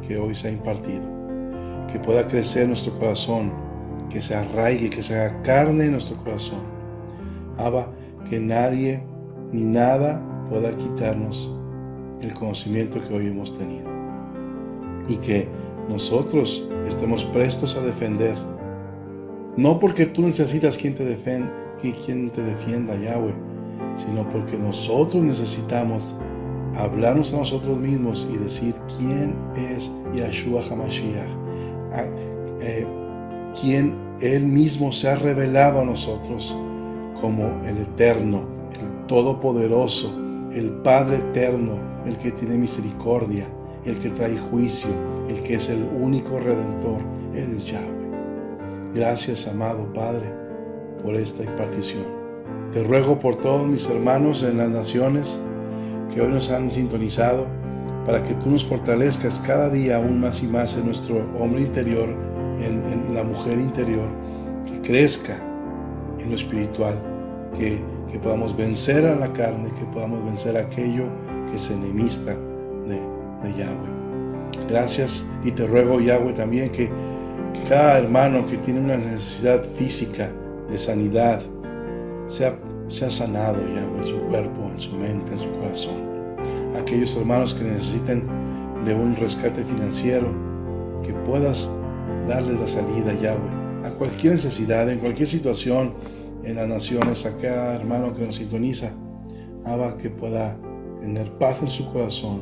Speaker 4: que hoy se ha impartido, que pueda crecer nuestro corazón, que se arraigue, que se haga carne en nuestro corazón. Abba, que nadie ni nada pueda quitarnos el conocimiento que hoy hemos tenido, y que nosotros estemos prestos a defender, no porque tú necesitas quien te defienda, Yahweh, sino porque nosotros necesitamos hablarnos a nosotros mismos y decir quién es Yahshua HaMashiach, quien Él mismo se ha revelado a nosotros como el Eterno, el Todopoderoso, el Padre Eterno, el que tiene misericordia, el que trae juicio, el que es el único Redentor. Él es Yahweh. Gracias, amado Padre, por esta impartición. Te ruego por todos mis hermanos en las naciones que hoy nos han sintonizado, para que tú nos fortalezcas cada día aún más y más en nuestro hombre interior, en la mujer interior, que crezca en lo espiritual, que podamos vencer a la carne, que podamos vencer a aquello que es enemista de Yahweh. Gracias, y te ruego, Yahweh, también que cada hermano que tiene una necesidad física de sanidad sea sanado, Yahweh, en su cuerpo, en su mente, en su corazón. Aquellos hermanos que necesiten de un rescate financiero, que puedas darles la salida, Yahweh, a cualquier necesidad, en cualquier situación en las naciones, a cada hermano que nos sintoniza, Abba, que pueda tener paz en su corazón,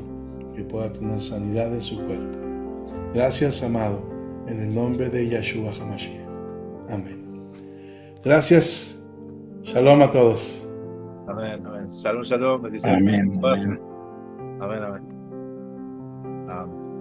Speaker 4: que pueda tener sanidad en su cuerpo. Gracias, amado, en el nombre de Yahshua HaMashiach. Amén. Gracias. Shalom a todos.
Speaker 3: Amén, amén. Shalom, shalom. Bendiciones.
Speaker 2: Amén.
Speaker 3: Paz.
Speaker 2: Amén.
Speaker 3: Amén, amén.